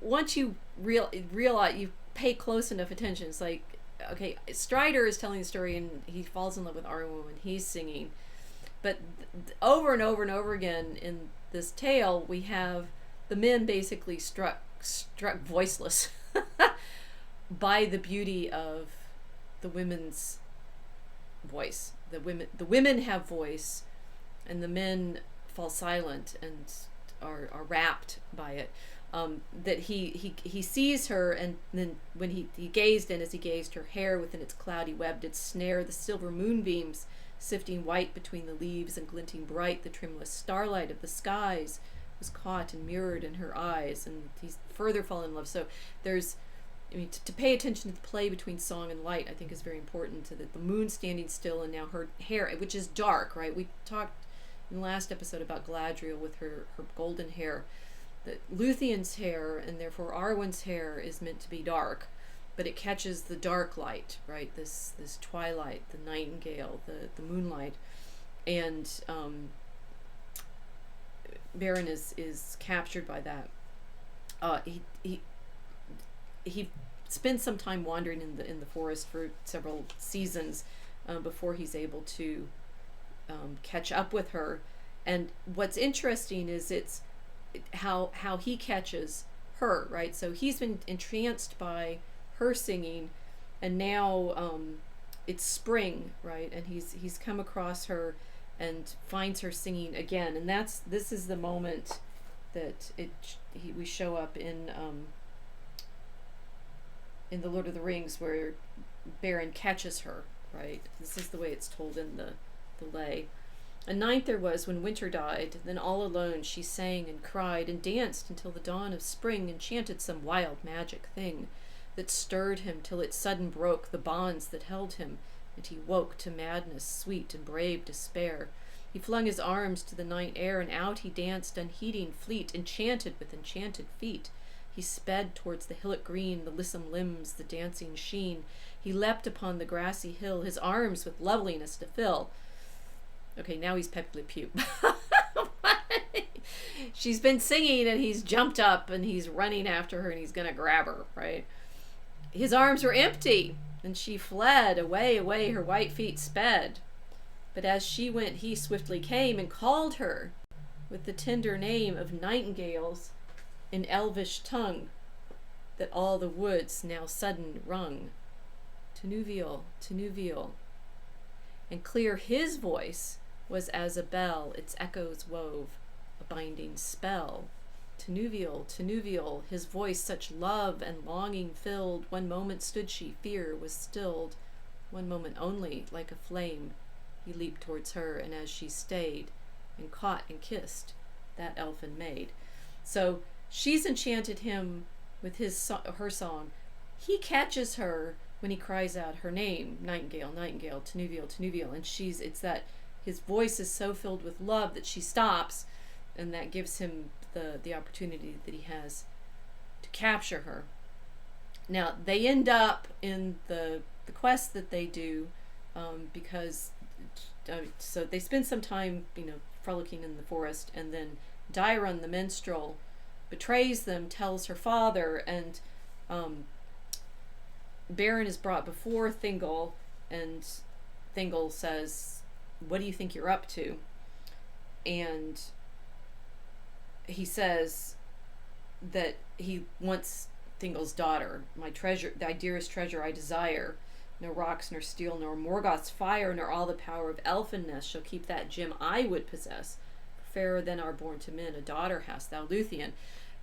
Speaker 1: Once you realize, you pay close enough attention, it's like, okay, Strider is telling the story, and he falls in love with Arwen when he's singing. But over and over and over again in this tale, we have the men basically struck voiceless by the beauty of the women's voice. The women have voice, and the men fall silent and are rapt by it. That he sees her, and then when he gazed, and as he gazed, her hair within its cloudy web did snare the silver moonbeams, sifting white between the leaves and glinting bright. The trimless starlight of the skies was caught and mirrored in her eyes, and he's further fallen in love. So there's, I mean, to pay attention to the play between song and light, I think, is very important. To the moon standing still, and now her hair, which is dark, right? We talked in the last episode about Galadriel with her golden hair. That Lúthien's hair, and therefore Arwen's hair, is meant to be dark, but it catches the dark light, right? This twilight, the nightingale, the moonlight, and Beren is captured by that. He spends some time wandering in the forest for several seasons before he's able to catch up with her. And what's interesting is it's how he catches her, right? So he's been entranced by her singing, and now it's spring, right? And he's come across her and finds her singing again, and this is the moment that we show up in the Lord of the Rings, where Beren catches her, right? This is the way it's told in the lay. A night there was when winter died, then all alone she sang and cried and danced until the dawn of spring, and chanted some wild magic thing that stirred him till it sudden broke the bonds that held him, and he woke to madness sweet and brave despair. He flung his arms to the night air, and out he danced unheeding fleet, enchanted with enchanted feet. He sped towards the hillock green, the lissom limbs, the dancing sheen. He leapt upon the grassy hill, his arms with loveliness to fill. Okay, now he's Pepe Le Pew. She's been singing, and he's jumped up, and he's running after her, and he's gonna grab her, right? His arms were empty, and she fled. Away, away, her white feet sped. But as she went, he swiftly came and called her with the tender name of nightingales in elvish tongue, that all the woods now sudden rung. Tinúviel, Tinúviel. And clear his voice was as a bell, its echoes wove a binding spell. Tinúviel, Tinúviel, his voice such love and longing filled. One moment stood she, fear was stilled. One moment only, like a flame, he leaped towards her, and as she stayed, and caught and kissed, that elfin maid. So she's enchanted him with her song. He catches her when he cries out her name, Nightingale, Nightingale, Tinúviel, Tinúviel, and it's that his voice is so filled with love that she stops, and that gives him the opportunity that he has to capture her. Now they end up in the quest that they do, because so they spend some time frolicking in the forest, and then Dairon the minstrel betrays them, tells her father, and Beren is brought before Thingol, and Thingol says, "What do you think you're up to?" And he says that he wants Thingol's daughter, "My treasure, thy dearest treasure I desire. No rocks, nor steel, nor Morgoth's fire, nor all the power of elfinness shall keep that gem I would possess. Fairer than are born to men, a daughter hast thou, Lúthien."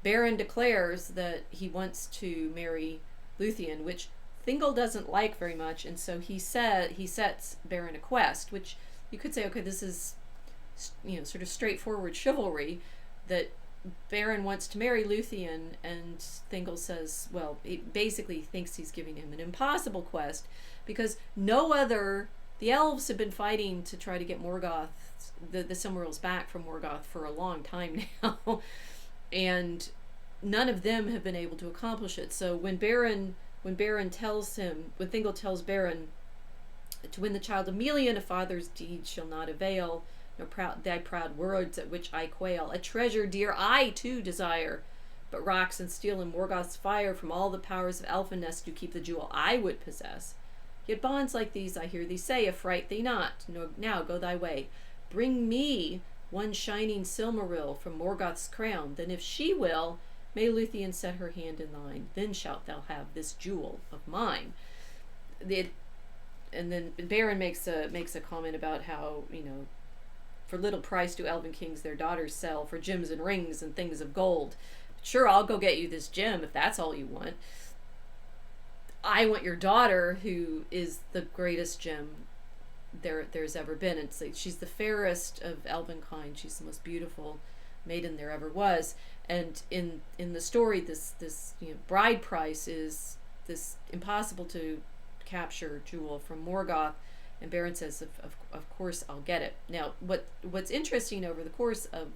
Speaker 1: Beren declares that he wants to marry Lúthien, which Thingol doesn't like very much, and so he sets Beren a quest, which you could say, okay, this is sort of straightforward chivalry, that Beren wants to marry Lúthien, and Thingol says, well, he basically thinks he's giving him an impossible quest, because the elves have been fighting to try to get Morgoth, the Silmarils back from Morgoth for a long time now, and none of them have been able to accomplish it. So when Thingol tells Beren, "To win the child of Melian, a father's deed shall not avail, nor thy proud words at which I quail. A treasure dear I too desire, but rocks and steel and Morgoth's fire from all the powers of elfinness do keep the jewel I would possess. Yet bonds like these I hear thee say, affright thee not. Now go thy way. Bring me one shining Silmaril from Morgoth's crown. Then if she will, may Lúthien set her hand in thine. Then shalt thou have this jewel of mine." And then Beren makes a comment about how, for little price do elven kings their daughters sell, for gems and rings and things of gold. Sure, I'll go get you this gem if that's all you want. I want your daughter, who is the greatest gem there's ever been. It's like she's the fairest of elvenkind. She's the most beautiful maiden there ever was. And in the story, this bride price is this impossible to capture jewel from Morgoth. And Beren says, of course I'll get it. Now, what's interesting over the course of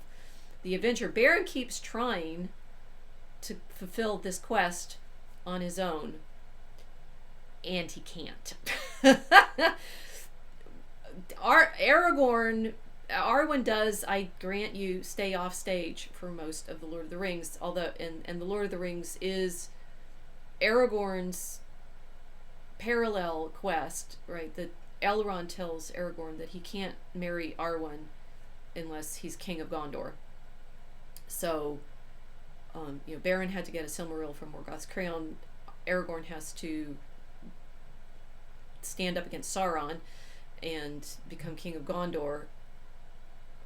Speaker 1: the adventure, Beren keeps trying to fulfill this quest on his own, and he can't. Arwen does, I grant you, stay off stage for most of the Lord of the Rings, although and the Lord of the Rings is Aragorn's parallel quest, right? That Elrond tells Aragorn that he can't marry Arwen unless he's king of Gondor. So, Beren had to get a Silmaril from Morgoth's crown. Aragorn has to stand up against Sauron and become king of Gondor.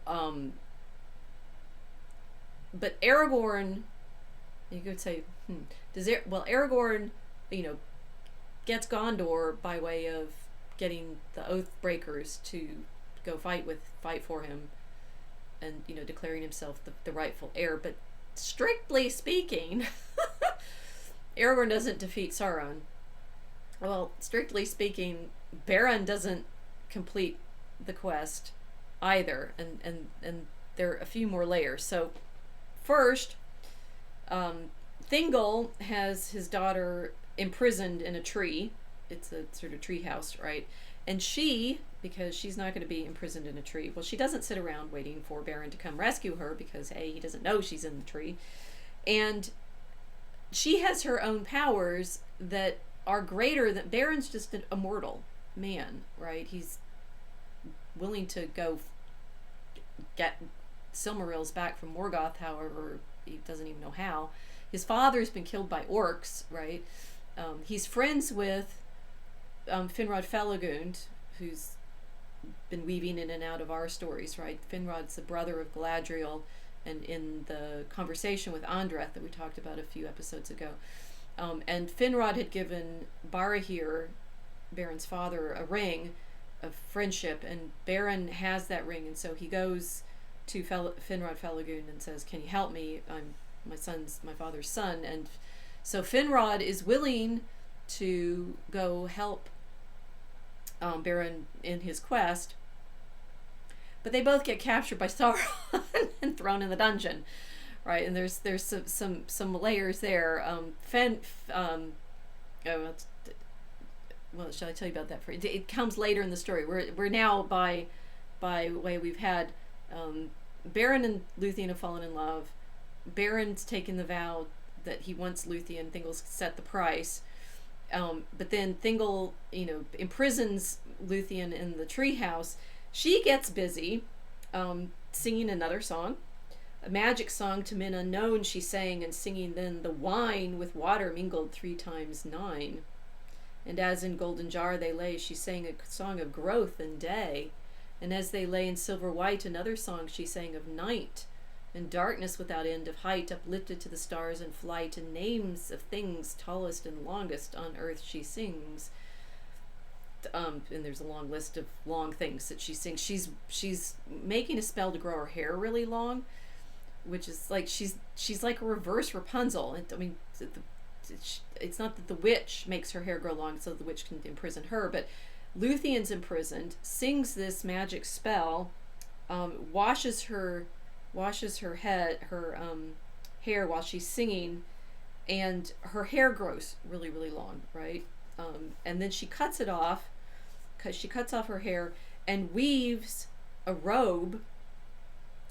Speaker 1: But Aragorn, you could say, Aragorn, gets Gondor by way of getting the Oathbreakers to go fight for him, and declaring himself the rightful heir. But strictly speaking, Aragorn doesn't defeat Sauron. Well, strictly speaking, Beren doesn't complete the quest either, and there are a few more layers. So first, Thingol has his daughter imprisoned in a tree. It's a sort of tree house, right? And she, because she's not going to be imprisoned in a tree, well, she doesn't sit around waiting for Beren to come rescue her, because he doesn't know she's in the tree. And she has her own powers that are greater than Beren's. Just an immortal man, right? He's willing to go get Silmarils back from Morgoth, however, he doesn't even know how. His father's been killed by orcs, right? He's friends with Finrod Felagund, who's been weaving in and out of our stories, right? Finrod's the brother of Galadriel, and in the conversation with Andreth that we talked about a few episodes ago. And Finrod had given Barahir, Beren's father, a ring of friendship, and Beren has that ring, and so he goes to Finrod Felagund and says, "Can you help me? I'm my father's son." And so Finrod is willing to go help Beren in his quest, but they both get captured by Sauron and thrown in the dungeon, right? And there's some layers there. Well, shall I tell you about that? It comes later in the story. We're now by way we've had Beren and Lúthien have fallen in love. Beren's taken the vow that he wants Lúthien. Thingol's set the price. But then Thingol, imprisons Lúthien in the treehouse. She gets busy singing another song, a magic song to men unknown. She sang and singing then the wine with water mingled 3 times 9. And as in golden jar they lay, she sang a song of growth and day. And as they lay in silver white, another song she sang of night and darkness without end of height, uplifted to the stars in flight, and names of things tallest and longest on earth she sings. And there's a long list of long things that she sings. She's making a spell to grow her hair really long, which is like she's like a reverse Rapunzel. It's not that the witch makes her hair grow long so the witch can imprison her, but Lúthien's imprisoned, sings this magic spell, washes her hair while she's singing, and her hair grows really, really long, right? And then she cuts it off, because she cuts off her hair and weaves a robe.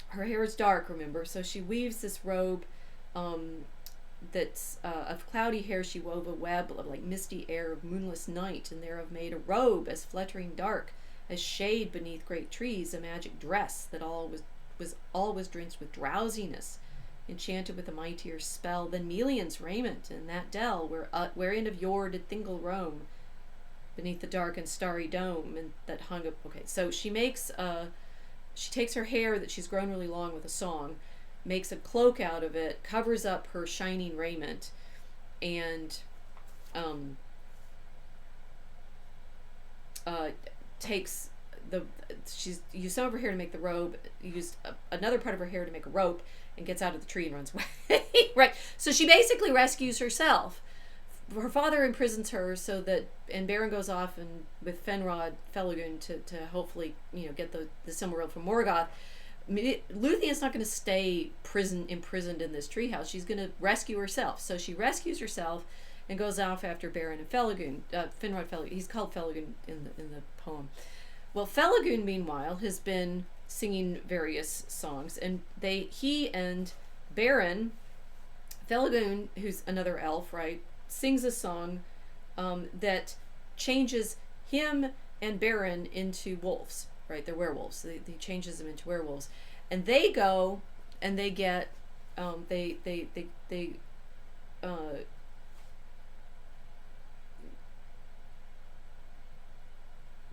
Speaker 1: Her hair is dark, remember, so she weaves this robe that's of cloudy hair. She wove a web of like misty air of moonless night, and thereof made a robe as fluttering dark as shade beneath great trees, a magic dress that all was drenched with drowsiness, enchanted with a mightier spell than Melian's raiment in that dell wherein of yore did Thingol roam, beneath the dark and starry dome, and that hung up. Okay, so she takes her hair that she's grown really long with a song, makes a cloak out of it, covers up her shining raiment, and takes she's used some of her hair to make the robe, used another part of her hair to make a rope, and gets out of the tree and runs away. Right, so she basically rescues herself. Her father imprisons her, and Beren goes off and with Finrod Felagund to hopefully get the Silmaril from Morgoth. Lúthien's not going to stay imprisoned in this treehouse. She's going to rescue herself. So she rescues herself and goes off after Beren and Felagund. Finrod Felagund. He's called Felagund in the poem. Well, Felagund, meanwhile, has been singing various songs, and he and Beren, Felagund, who's another elf, right, sings a song that changes him and Beren into wolves. Right, they're werewolves. He changes them into werewolves, and they go and they get they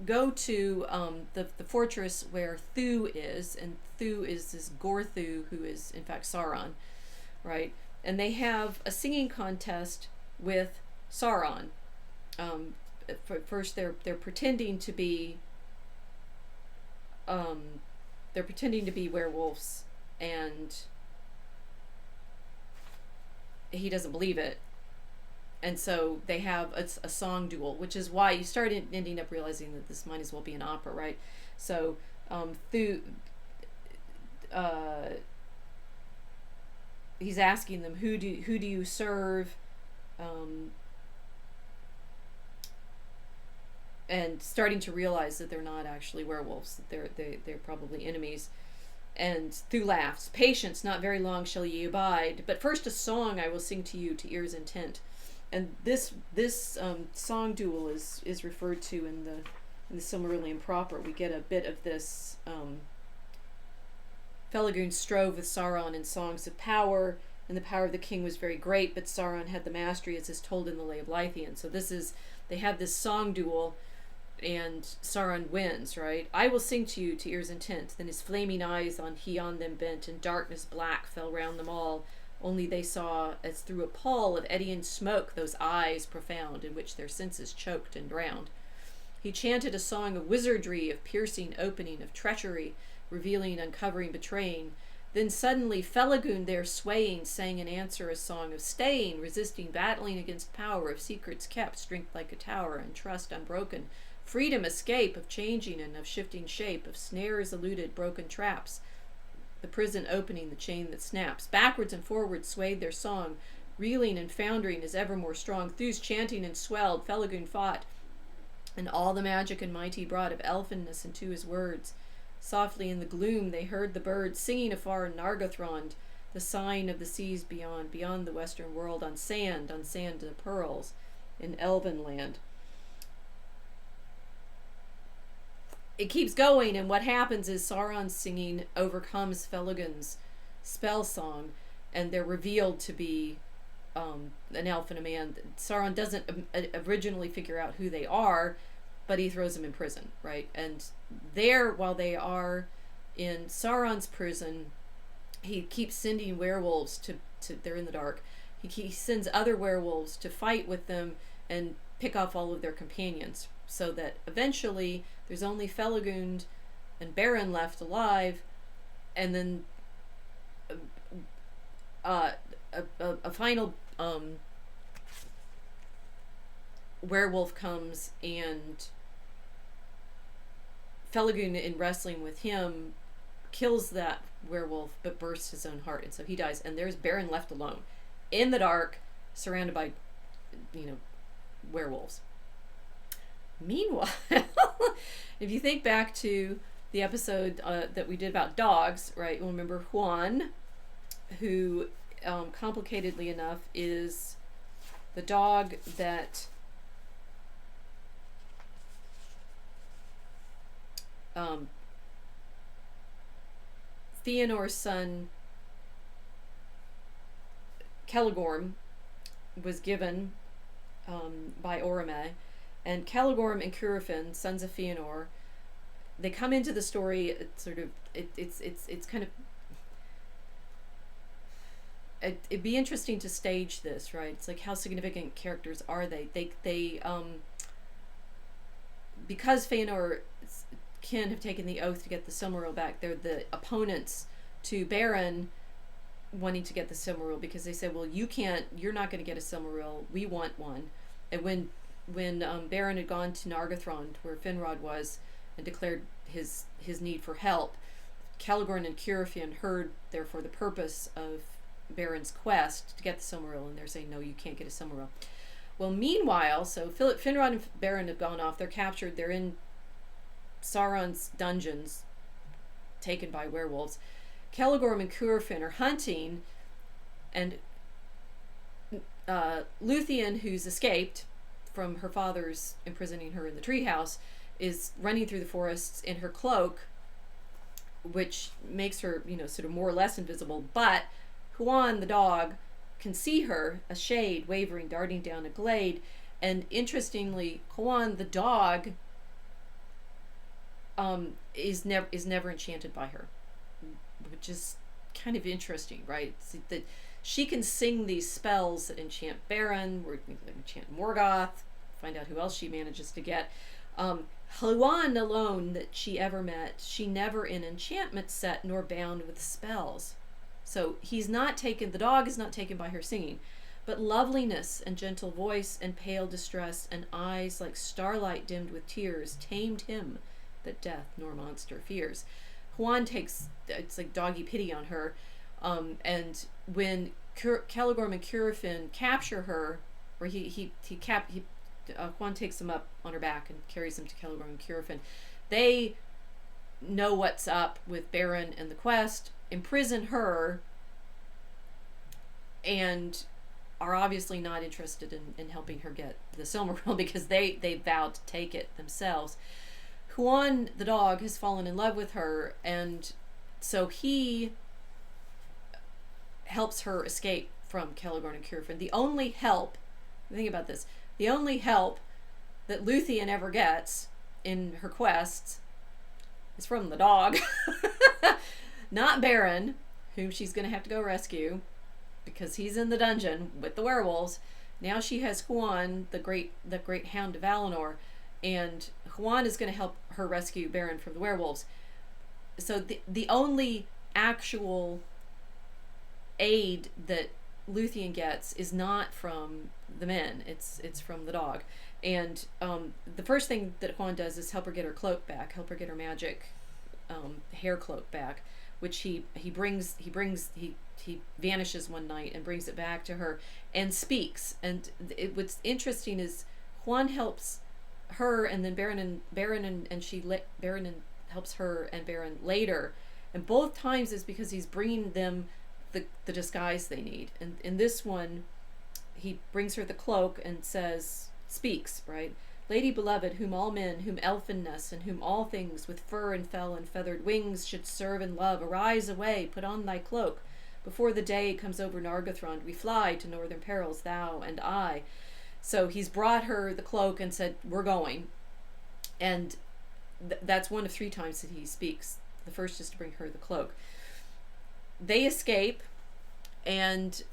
Speaker 1: go to the fortress where Thu is, and Thu is this Gorthu who is in fact Sauron, right? And they have a singing contest with Sauron. First, they're pretending to be. They're pretending to be werewolves, and he doesn't believe it, and so they have a song duel, which is why you start ending up realizing that this might as well be an opera, right? So he's asking them, who do you serve, and starting to realize that they're not actually werewolves, that they're probably enemies. And Thu laughs, "Patience, not very long shall ye abide, but first a song I will sing to you to ears intent." And this song duel is referred to in the Silmarillion proper. We get a bit of this. Felagund strove with Sauron in songs of power, and the power of the king was very great, but Sauron had the mastery, as is told in the Lay of Lúthien. So they have this song duel, and Sauron wins, right? "I will sing to you to ears intent." Then his flaming eyes on them bent, and darkness black fell round them all. Only they saw, as through a pall of eddying smoke, those eyes profound, in which their senses choked and drowned. He chanted a song of wizardry, of piercing opening, of treachery, revealing, uncovering, betraying. Then suddenly Felagund there swaying sang in answer a song of staying, resisting, battling against power, of secrets kept, strength like a tower, and trust unbroken, freedom, escape, of changing and of shifting shape, of snares eluded, broken traps, the prison opening, the chain that snaps. Backwards and forwards swayed their song, reeling and foundering as ever more strong. Thus chanting and swelled, Felagund fought, and all the magic and might he brought of elfinness into his words. Softly in the gloom they heard the birds singing afar in Nargothrond, the sighing of the seas beyond, beyond the western world, on sand the pearls, in Elven land. It keeps going, and what happens is Sauron's singing overcomes Felagund's spell song, and they're revealed to be an elf and a man. Sauron doesn't originally figure out who they are, but he throws them in prison, right? And there, while they are in Sauron's prison, he keeps sending werewolves to they're in the dark. He sends other werewolves to fight with them and pick off all of their companions, so that eventually there's only Felagund and Beren left alive, and then a final werewolf comes, and Felagund, in wrestling with him, kills that werewolf but bursts his own heart, and so he dies, and there's Beren left alone in the dark, surrounded by werewolves. Meanwhile, if you think back to the episode that we did about dogs, right, you'll remember Huan, who complicatedly enough is the dog that Fëanor's son Celagorm was given by Orome, and Celagorm and Curufin, sons of Fëanor, they come into the story. It's sort of it's kind of it'd be interesting to stage this, right? It's like, how significant characters are they? They because Fëanor kin have taken the oath to get the Silmaril back, they're the opponents to Beren wanting to get the Silmaril, because they said, well, you're not going to get a Silmaril, we want one. And when Beren had gone to Nargothrond, where Finrod was, and declared his need for help, Celagorn and Curufin heard, therefore, the purpose of Beren's quest to get the Silmaril, and they're saying, no, you can't get a Silmaril. Well, meanwhile, so Finrod and Beren have gone off, they're captured, they're in Sauron's dungeons, taken by werewolves. Celagorm and Curufin are hunting, and Lúthien, who's escaped from her father's imprisoning her in the treehouse, is running through the forests in her cloak, which makes her, sort of more or less invisible. But Huan, the dog, can see her, a shade wavering, darting down a glade. And interestingly, Huan, the dog, is never enchanted by her, which is kind of interesting, right? It's that she can sing these spells that enchant Beren, or enchant Morgoth, find out who else she manages to get. Huan alone that she ever met, she never in enchantment set nor bound with spells. So the dog is not taken by her singing, but loveliness and gentle voice and pale distress and eyes like starlight dimmed with tears tamed him that death nor monster fears. Huan it's like doggy pity on her, and when Celagorm and Curufin capture her, or Huan takes them up on her back and carries them to Celagorm and Curufin. They know what's up with Beren and the quest, imprison her, and are obviously not interested in helping her get the Silmaril, because they vowed to take it themselves. Huan, the dog, has fallen in love with her, and so he helps her escape from Celagorn and Curufin. The only help, think about this, the only help that Lúthien ever gets in her quests is from the dog. Not Beren, whom she's going to have to go rescue, because he's in the dungeon with the werewolves. Now she has Huan, the great hound of Valinor, and Huan is going to help her rescue Beren from the werewolves. so the only actual aid that Lúthien gets is not from the men. It's from the dog. And the first thing that Huan does is help her get her cloak back, help her get her magic hair cloak back, which he vanishes one night and brings it back to her and speaks. And what's interesting is Huan helps her, and then Beren helps her and Beren later, and both times is because he's bringing them the disguise they need. And in this one, he brings her the cloak and speaks, right? Lady beloved, whom all men, whom elfinness, and whom all things with fur and fell and feathered wings should serve and love, arise away, put on thy cloak. Before the day comes over Nargothrond, we fly to northern perils, thou and I. So he's brought her the cloak and said, we're going. And that's one of 3 times that he speaks. The first is to bring her the cloak. They escape, and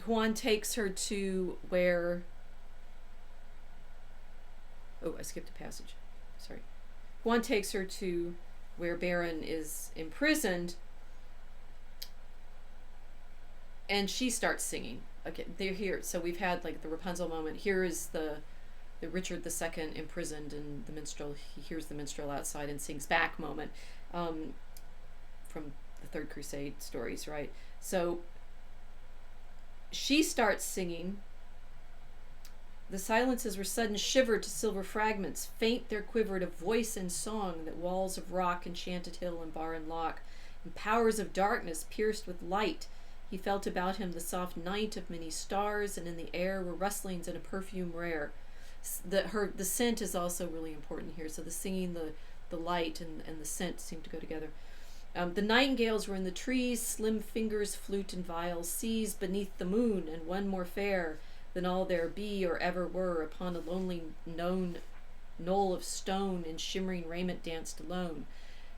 Speaker 1: Huan takes her to where... Oh, I skipped a passage. Sorry. Huan takes her to where Beren is imprisoned, and she starts singing. Okay, they're here. So we've had like the Rapunzel moment. Here is the Richard II imprisoned, and the minstrel, he hears the minstrel outside and sings back moment from the Third Crusade stories, right? So she starts singing. The silences were sudden shivered to silver fragments, faint there quivered of voice and song, that walls of rock, enchanted hill and bar and lock, and powers of darkness pierced with light. He felt about him the soft night of many stars, and in the air were rustlings and a perfume rare. The scent is also really important here. So the singing, the light, and the scent seem to go together. The nightingales were in the trees, slim fingers, flute and viol, seized beneath the moon, and one more fair than all there be or ever were, upon a lonely knoll of stone, in shimmering raiment danced alone.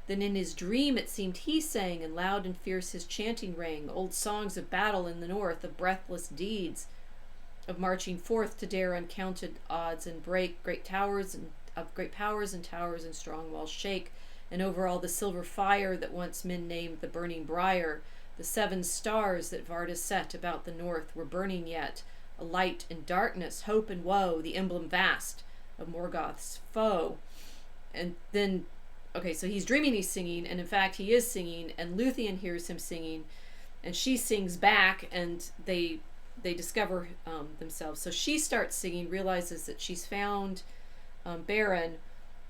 Speaker 1: Then in his dream it seemed he sang, and loud and fierce his chanting rang, old songs of battle in the north, of breathless deeds, of marching forth to dare uncounted odds, and break great towers, and of great powers and towers and strong walls shake, and over all the silver fire that once men named the burning briar, the 7 stars that Varda set about the north were burning yet, a light and darkness, hope and woe, the emblem vast of Morgoth's foe. And then, okay, so he's dreaming he's singing, and in fact he is singing, and Lúthien hears him singing, and she sings back, and they discover themselves. So she starts singing, realizes that she's found Beren,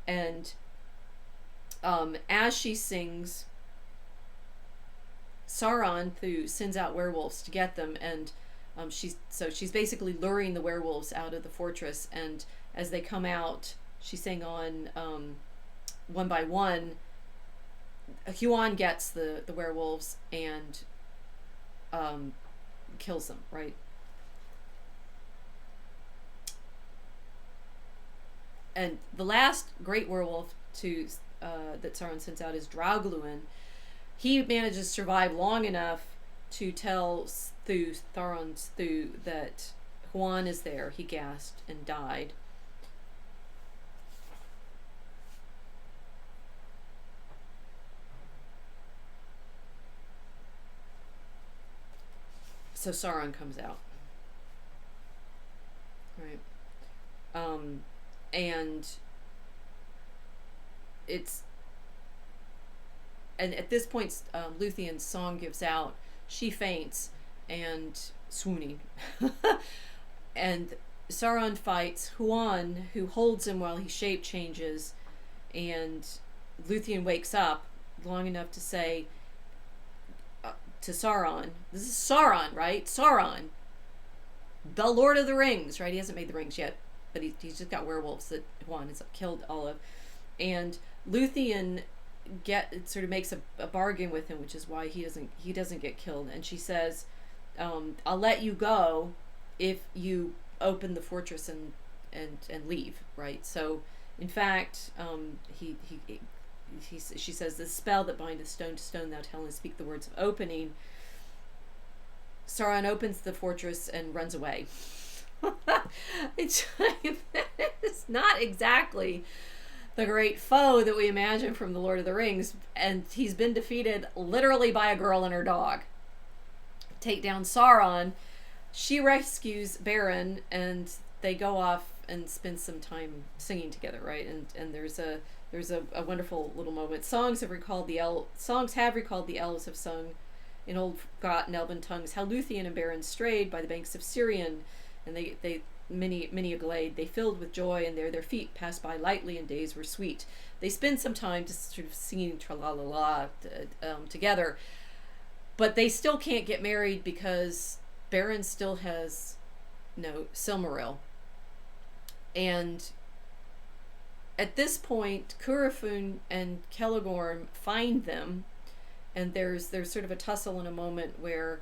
Speaker 1: and as she sings, Sauron sends out werewolves to get them, and she's basically luring the werewolves out of the fortress, and as they come out, she sang on one by one. Huan gets the werewolves and kills them, right? And the last great werewolf that Sauron sends out is Draugluin. He manages to survive long enough to tell Sauron's Thu that Huan is there. He gasped and died. So Sauron comes out. Right. And at this point, Lúthien's song gives out. She faints and swooning. And Sauron fights Huan, who holds him while he shape changes, and Lúthien wakes up long enough to say to Sauron, this is Sauron, right? Sauron, the Lord of the Rings, right? He hasn't made the rings yet, but he's just got werewolves that Huan has killed all of. And Lúthien sort of makes a bargain with him, which is why he doesn't get killed. And she says, I'll let you go if you open the fortress and leave, right? So in fact, she says, the spell that bindeth stone to stone thou tell and speak the words of opening. Sauron opens the fortress and runs away. it's, it's not exactly the great foe that we imagine from The Lord of the Rings, and he's been defeated literally by a girl and her dog. Take down Sauron. She rescues Beren, and they go off and spend some time singing together, right? And there's a wonderful little moment. Songs have recalled the elves have sung in old forgotten elven tongues how Lúthien and Beren strayed by the banks of Sirion, and they many a glade they filled with joy, and there their feet passed by lightly, and days were sweet. They spend some time just sort of singing tra-la-la-la together, but they still can't get married because Beren still has no Silmaril. And at this point, Curufin and Celegorm find them, and there's sort of a tussle in a moment where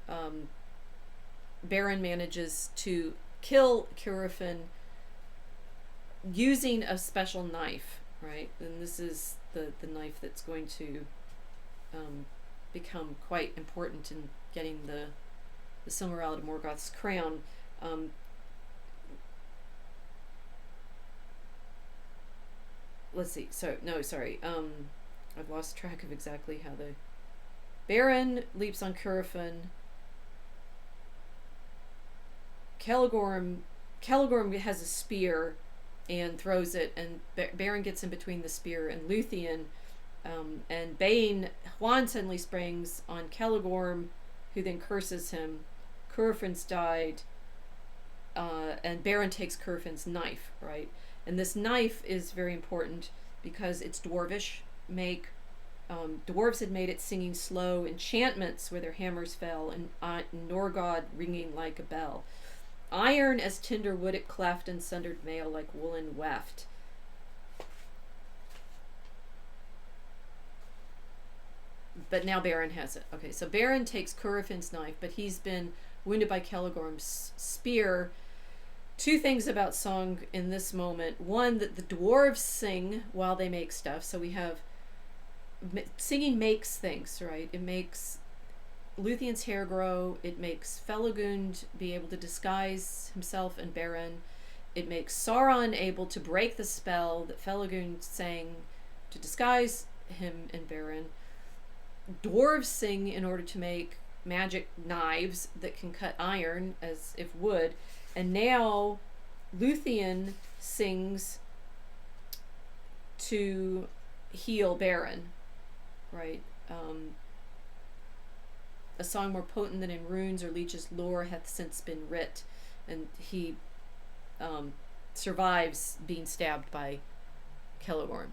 Speaker 1: Beren manages to kill Curufin using a special knife, right? And this is the knife that's going to become quite important in getting the Silmaril out of Morgoth's crown. Let's see. I've lost track of exactly how the Beren leaps on Curufin. Celegorm has a spear and throws it, and Beren gets in between the spear and Lúthien, and Bane suddenly springs on Celegorm, who then curses him. Curufin's died, and Beren takes Curufin's knife, right? And this knife is very important because it's dwarvish make. Dwarves had made it singing slow enchantments where their hammers fell, and Norgod ringing like a bell. Iron as tinder wood it cleft, and sundered mail like woolen weft. But now Beren has it. Okay, so Beren takes Curufin's knife, but he's been wounded by Celegorm's spear. Two things about song in this moment. One, that the dwarves sing while they make stuff. So we have singing makes things, right? It makes Lúthien's hair grow. It makes Felagund be able to disguise himself and Beren. It makes Sauron able to break the spell that Felagund sang to disguise him and Beren. Dwarves sing in order to make magic knives that can cut iron as if wood. And now Lúthien sings to heal Beren, right? A song more potent than in runes or leech's lore hath since been writ. And he survives being stabbed by Celegorm.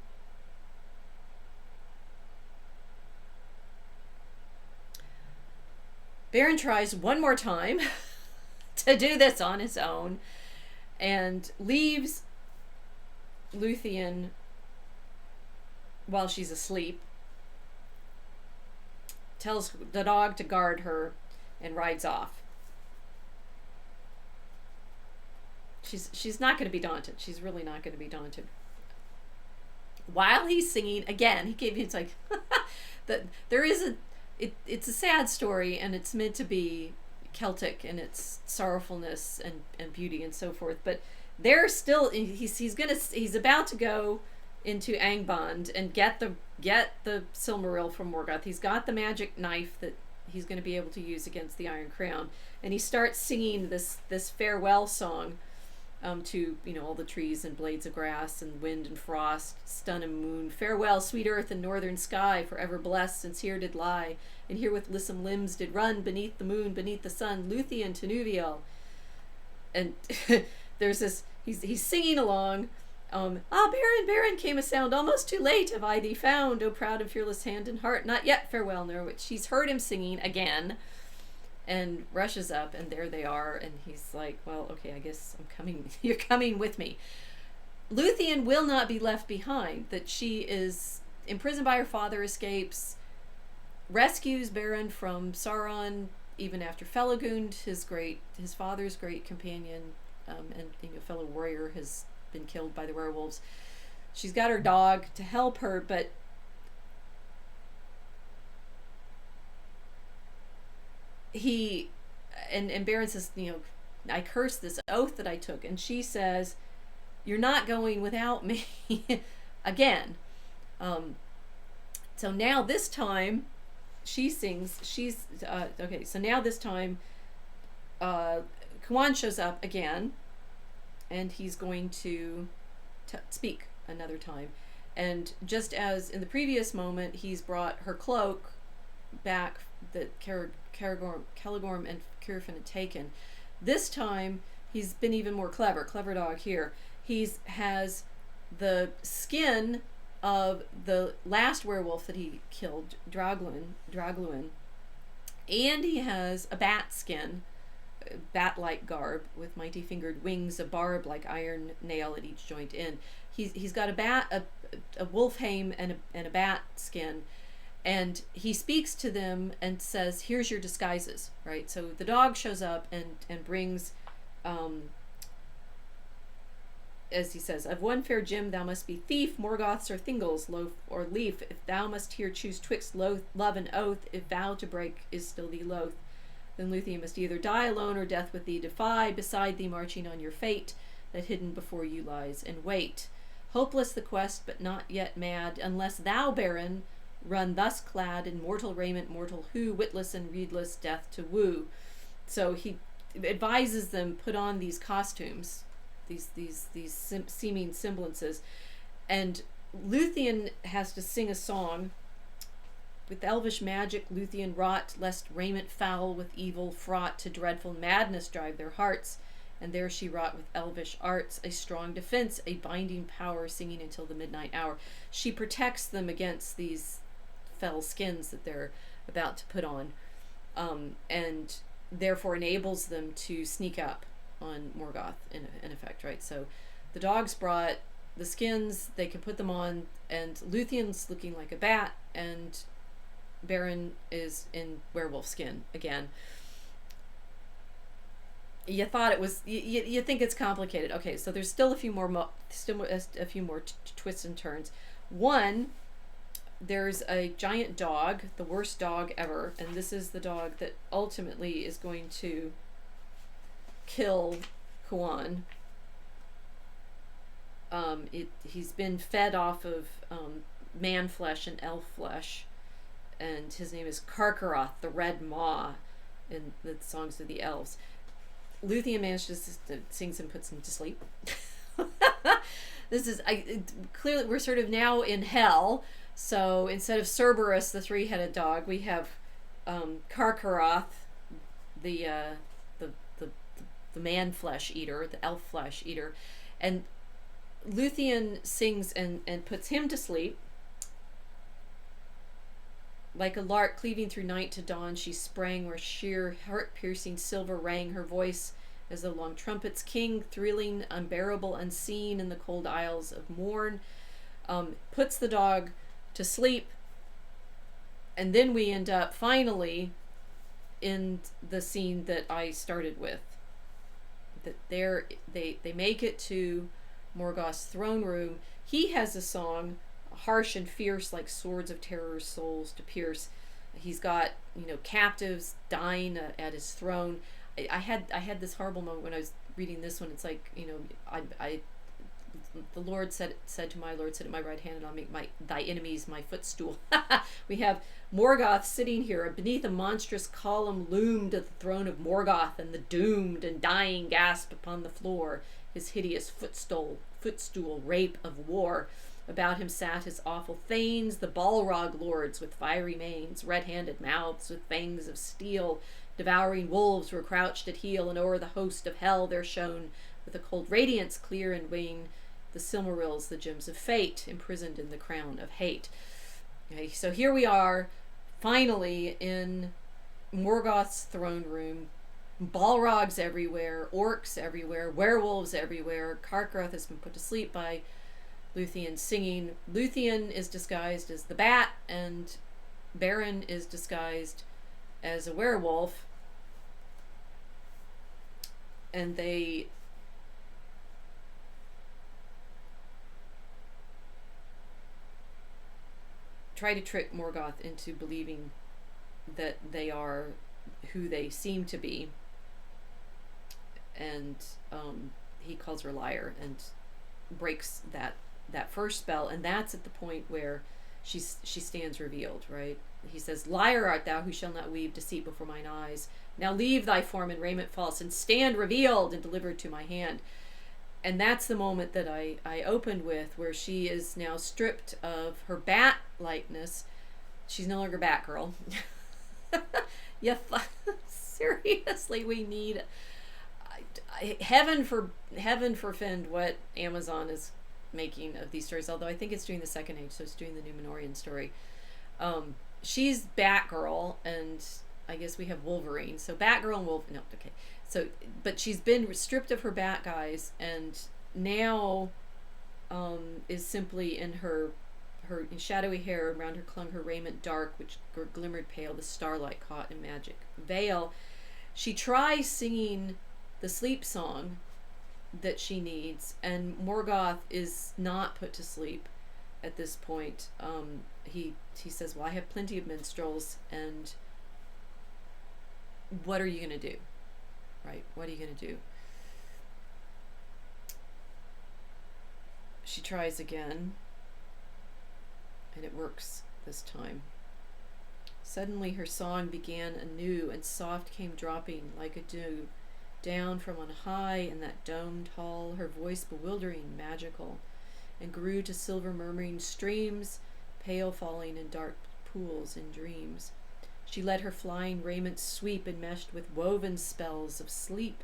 Speaker 1: Beren tries one more time to do this on his own and leaves Lúthien while she's asleep, tells the dog to guard her, and rides off. She's not going to be daunted. She's really not going to be daunted. While he's singing, again, it's like that there is it's a sad story, and it's meant to be Celtic in its sorrowfulness and beauty and so forth, but they're still he's about to go into Angband and get the Silmaril from Morgoth. He's got the magic knife that he's going to be able to use against the Iron Crown, and he starts singing this farewell song to all the trees and blades of grass and wind and frost, sun and moon. Farewell, sweet earth and northern sky, forever blessed since here did lie, and here with lissom limbs did run beneath the moon, beneath the sun, Lúthien Tinúviel. And there's this, he's singing along. Beren, came a sound almost too late have I thee found, O proud and fearless hand and heart, not yet farewell, nor which. She's heard him singing again, and rushes up, and there they are, and he's like, well, okay, I guess I'm coming, you're coming with me. Lúthien will not be left behind, that she is imprisoned by her father, escapes, rescues Beren from Sauron, even after Felagund, his father's great companion, and fellow warrior, has been killed by the werewolves. She's got her dog to help her, but he and Beren says, I curse this oath that I took, and she says, "You're not going without me." Again. So now this time, she sings. She's okay. So now this time, Kwan shows up again, and he's going to speak another time. And just as in the previous moment, he's brought her cloak back that Celegorm and Curufin had taken. This time, he's been even more clever. Clever dog here. He's has the skin of the last werewolf that he killed, Draglúin, and he has a bat skin, bat-like garb with mighty-fingered wings, a barb like iron nail at each joint end. He's got a wolf hame and a bat skin, and he speaks to them and says, "Here's your disguises." Right. So the dog shows up and brings, as he says, "Of one fair Jim thou must be thief, Morgoths or Thingles, loaf or leaf. If thou must here choose twixt love and oath, if vow to break is still thee loath, then Lúthien must either die alone or death with thee defy, beside thee marching on your fate, that hidden before you lies in wait. Hopeless the quest, but not yet mad, unless thou, Beren, run thus clad in mortal raiment, mortal who, witless and reedless, death to woo." So he advises them, put on these costumes, these seeming semblances, and Lúthien has to sing a song. "With elvish magic Lúthien wrought, lest raiment foul with evil fraught to dreadful madness drive their hearts. And there she wrought with elvish arts a strong defense, a binding power, singing until the midnight hour." She protects them against these fell skins that they're about to put on, and therefore enables them to sneak up on Morgoth in effect, right? So the dogs brought the skins, they can put them on, and Lúthien's looking like a bat, and Beren is in werewolf skin again. You thought it was, you think it's complicated. Okay, so there's still a few more twists and turns. One, there's a giant dog, the worst dog ever, and this is the dog that ultimately is going to kill Kwan. He's been fed off of man flesh and elf flesh, and his name is Carcharoth, the Red Maw, in the Songs of the Elves. Lúthien manages to sing and puts him to sleep. This is clearly, we're sort of now in hell. So instead of Cerberus, the three-headed dog, we have Carcharoth, the man flesh eater, the elf flesh eater, and Lúthien sings and puts him to sleep. Like a lark cleaving through night to dawn, she sprang where sheer heart-piercing silver rang her voice as though long trumpets king, thrilling, unbearable, unseen in the cold isles of morn. Puts the dog to sleep, and then we end up finally in the scene that I started with. That they make it to Morgoth's throne room. He has a song, harsh and fierce, like swords of terror, souls to pierce. He's got captives dying at his throne. I had this horrible moment when I was reading this one. It's like the Lord said to my Lord, "Sit at my right hand, and I'll make thy enemies my footstool." We have Morgoth sitting here beneath a monstrous column loomed at the throne of Morgoth, and the doomed and dying gasp upon the floor. His hideous footstool, rape of war. About him sat his awful thanes, the Balrog lords with fiery manes, red-handed mouths with fangs of steel. Devouring wolves were crouched at heel, and o'er the host of hell there shone, with a cold radiance clear and wan, the Silmarils, the gems of fate, imprisoned in the crown of hate. Okay, so here we are, finally in Morgoth's throne room. Balrogs everywhere, orcs everywhere, werewolves everywhere. Carcharoth has been put to sleep by Lúthien singing. Lúthien is disguised as the bat, and Beren is disguised as a werewolf. And they try to trick Morgoth into believing that they are who they seem to be. And he calls her liar and breaks that first spell, and that's at the point where she stands revealed, right? He says, "Liar art thou, who shall not weave deceit before mine eyes. Now leave thy form and raiment false, and stand revealed and delivered to my hand." And that's the moment that I opened with, where she is now stripped of her bat likeness. She's no longer Batgirl. Yeah, seriously, we need heaven forfend what Amazon is making of these stories. Although I think it's doing the Second Age, so it's doing the Númenórean story. She's Batgirl, and I guess we have Wolverine. So Batgirl and Wolverine. No, okay. So, but she's been stripped of her bat guise, and now is simply in her shadowy hair. Around her clung her raiment dark, which glimmered pale, the starlight caught in magic veil. She tries singing the sleep song that she needs, and Morgoth is not put to sleep at this point. He says, "Well, I have plenty of minstrels, and what are you going to do? Right? What are you going to do?" She tries again, and it works this time. Suddenly her song began anew, and soft came dropping like a dew down from on high in that domed hall, her voice bewildering, magical, and grew to silver murmuring streams, pale falling in dark pools in dreams. She let her flying raiment sweep, enmeshed with woven spells of sleep.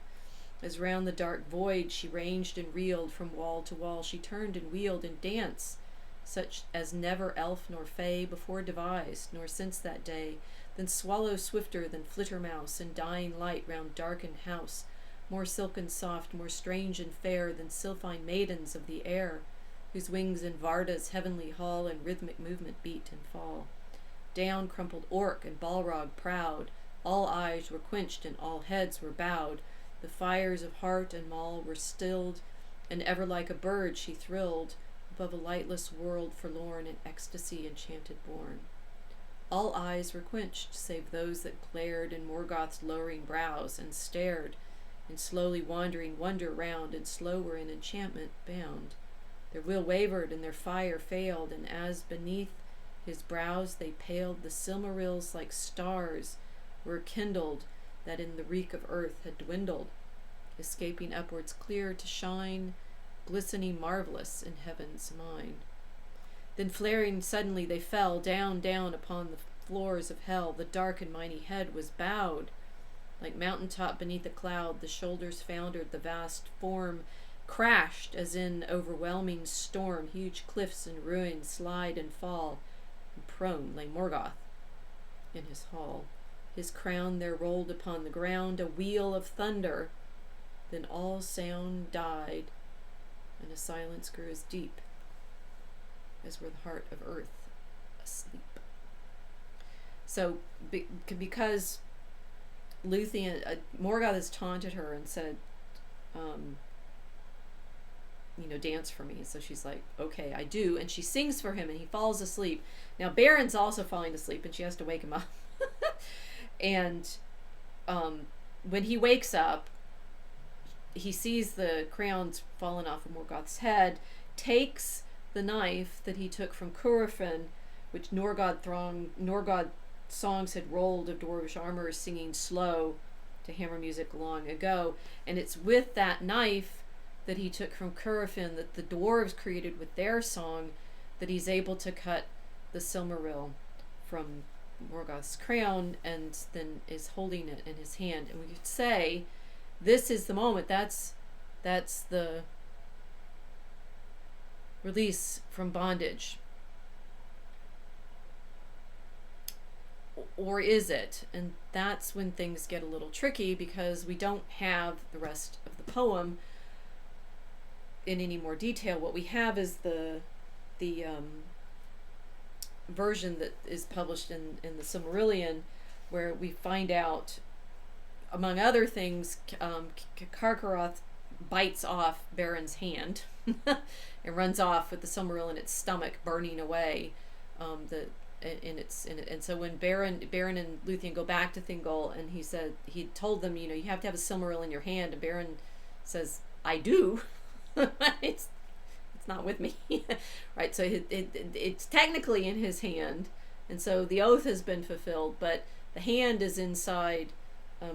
Speaker 1: As round the dark void she ranged and reeled, from wall to wall she turned and wheeled in dance, such as never elf nor fay before devised, nor since that day. Then swallow swifter than flitter mouse, in dying light round darkened house, more silken soft, more strange and fair than sylphine maidens of the air, whose wings in Varda's heavenly hall in rhythmic movement beat and fall. Down crumpled orc and balrog proud, all eyes were quenched and all heads were bowed. The fires of heart and maul were stilled, and ever like a bird she thrilled above a lightless world forlorn, in ecstasy enchanted born. All eyes were quenched, save those that glared in Morgoth's lowering brows, and stared in slowly wandering wonder round, and slow were in enchantment bound. Their will wavered and their fire failed, and as beneath his brows they paled, the Silmarils like stars were kindled, that in the reek of earth had dwindled, escaping upwards clear to shine, glistening marvelous in heaven's mind. Then flaring suddenly they fell down, down upon the floors of hell. The dark and mighty head was bowed, like mountain top beneath a cloud. The shoulders foundered, the vast form crashed as in overwhelming storm. Huge cliffs and ruins slide and fall, and prone lay Morgoth in his hall. His crown there rolled upon the ground, a wheel of thunder. Then all sound died, and a silence grew as deep as were the heart of earth asleep. So, because Lúthien, Morgoth has taunted her and said, dance for me. So she's like, okay, I do. And she sings for him, and he falls asleep. Now, Beren's also falling asleep, and she has to wake him up. And when he wakes up, he sees the crowns fallen off of Morgoth's head, takes the knife that he took from Curufin, which Norgod songs had rolled of dwarvish armor singing slow to hammer music long ago, and it's with that knife that he took from Curufin that the dwarves created with their song that he's able to cut the Silmaril from Morgoth's crown, and then is holding it in his hand. And we could say this is the moment, that's the release from bondage. Or is it? And that's when things get a little tricky, because we don't have the rest of the poem in any more detail. What we have is the version that is published in the Silmarillion, where we find out, among other things, Carcharoth bites off Beren's hand and runs off with the Silmaril in its stomach, burning away the and so when Beren and Lúthien go back to Thingol, and he told them, you have to have a Silmaril in your hand, and Beren says, I do. it's not with me. Right, so it's technically in his hand, and so the oath has been fulfilled, but the hand is inside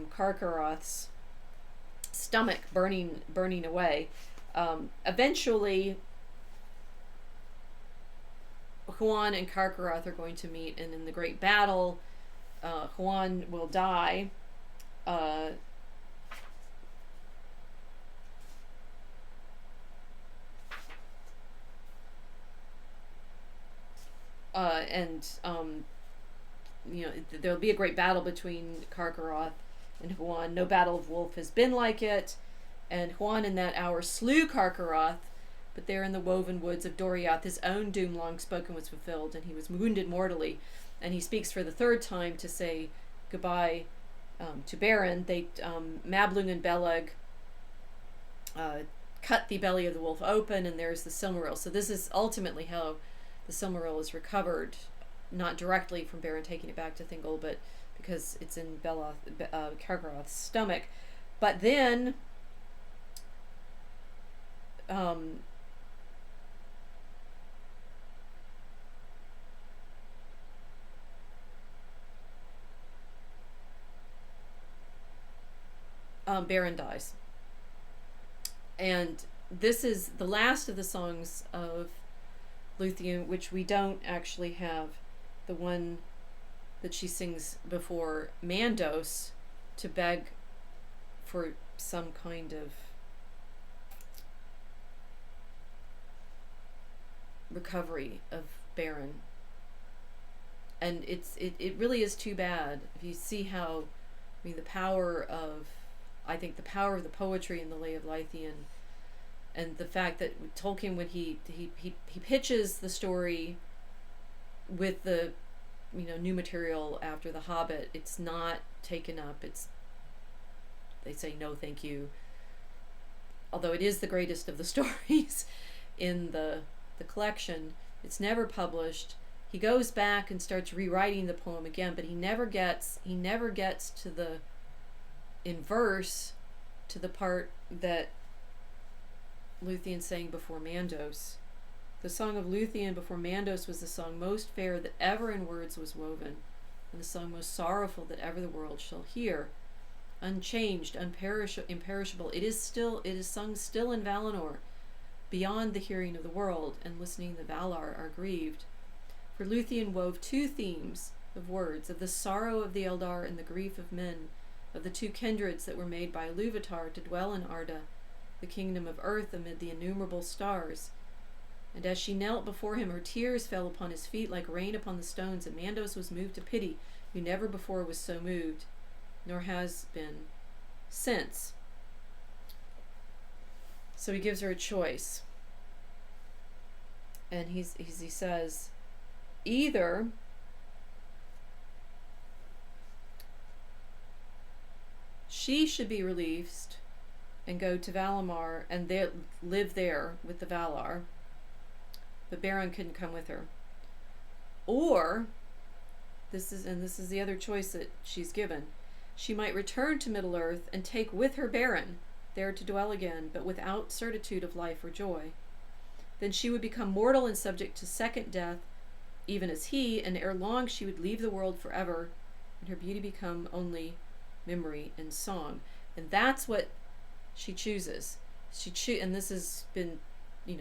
Speaker 1: Carcharoth's stomach, burning away. Eventually Huan and Carcharoth are going to meet, and in the great battle, Huan will die. There'll be a great battle between Carcharoth and Huan. No battle of wolf has been like it, and Huan in that hour slew Carcharoth, but there in the woven woods of Doriath his own doom long spoken was fulfilled, and he was wounded mortally, and he speaks for the third time to say goodbye to Beren. They Mablung and Beleg cut the belly of the wolf open, and there's the Silmaril. So this is ultimately how the Silmaril is recovered, not directly from Beren taking it back to Thingol, but because it's in Carcharoth's stomach. But then Beren dies. And this is the last of the songs of Lúthien, which we don't actually have the one that she sings before Mandos to beg for some kind of recovery of Beren. And it really is too bad. If you see how, the power of the poetry in the Lay of Lúthien, and the fact that Tolkien, when he pitches the story with the new material after The Hobbit, it's not taken up. They say no thank you, although it is the greatest of the stories in the collection. It's never published. He goes back and starts rewriting the poem again, but he never gets to the, in verse, to the part that Lúthien sang before Mandos. The song of Lúthien before Mandos was the song most fair that ever in words was woven, and the song most sorrowful that ever the world shall hear. Unchanged, imperishable, it is sung still in Valinor, beyond the hearing of the world, and listening the Valar are grieved. For Lúthien wove two themes of words, of the sorrow of the Eldar and the grief of men, of the two kindreds that were made by Ilúvatar to dwell in Arda, the kingdom of earth amid the innumerable stars. And as she knelt before him, her tears fell upon his feet like rain upon the stones, and Mandos was moved to pity, who never before was so moved, nor has been since. So he gives her a choice. And he says, either she should be released and go to Valimar and live there with the Valar, but Beren couldn't come with her. Or this is the other choice that she's given. She might return to Middle-earth and take with her Beren, there to dwell again, but without certitude of life or joy. Then she would become mortal and subject to second death, even as he, and ere long she would leave the world forever, and her beauty become only memory and song. And that's what she chooses. And this has been,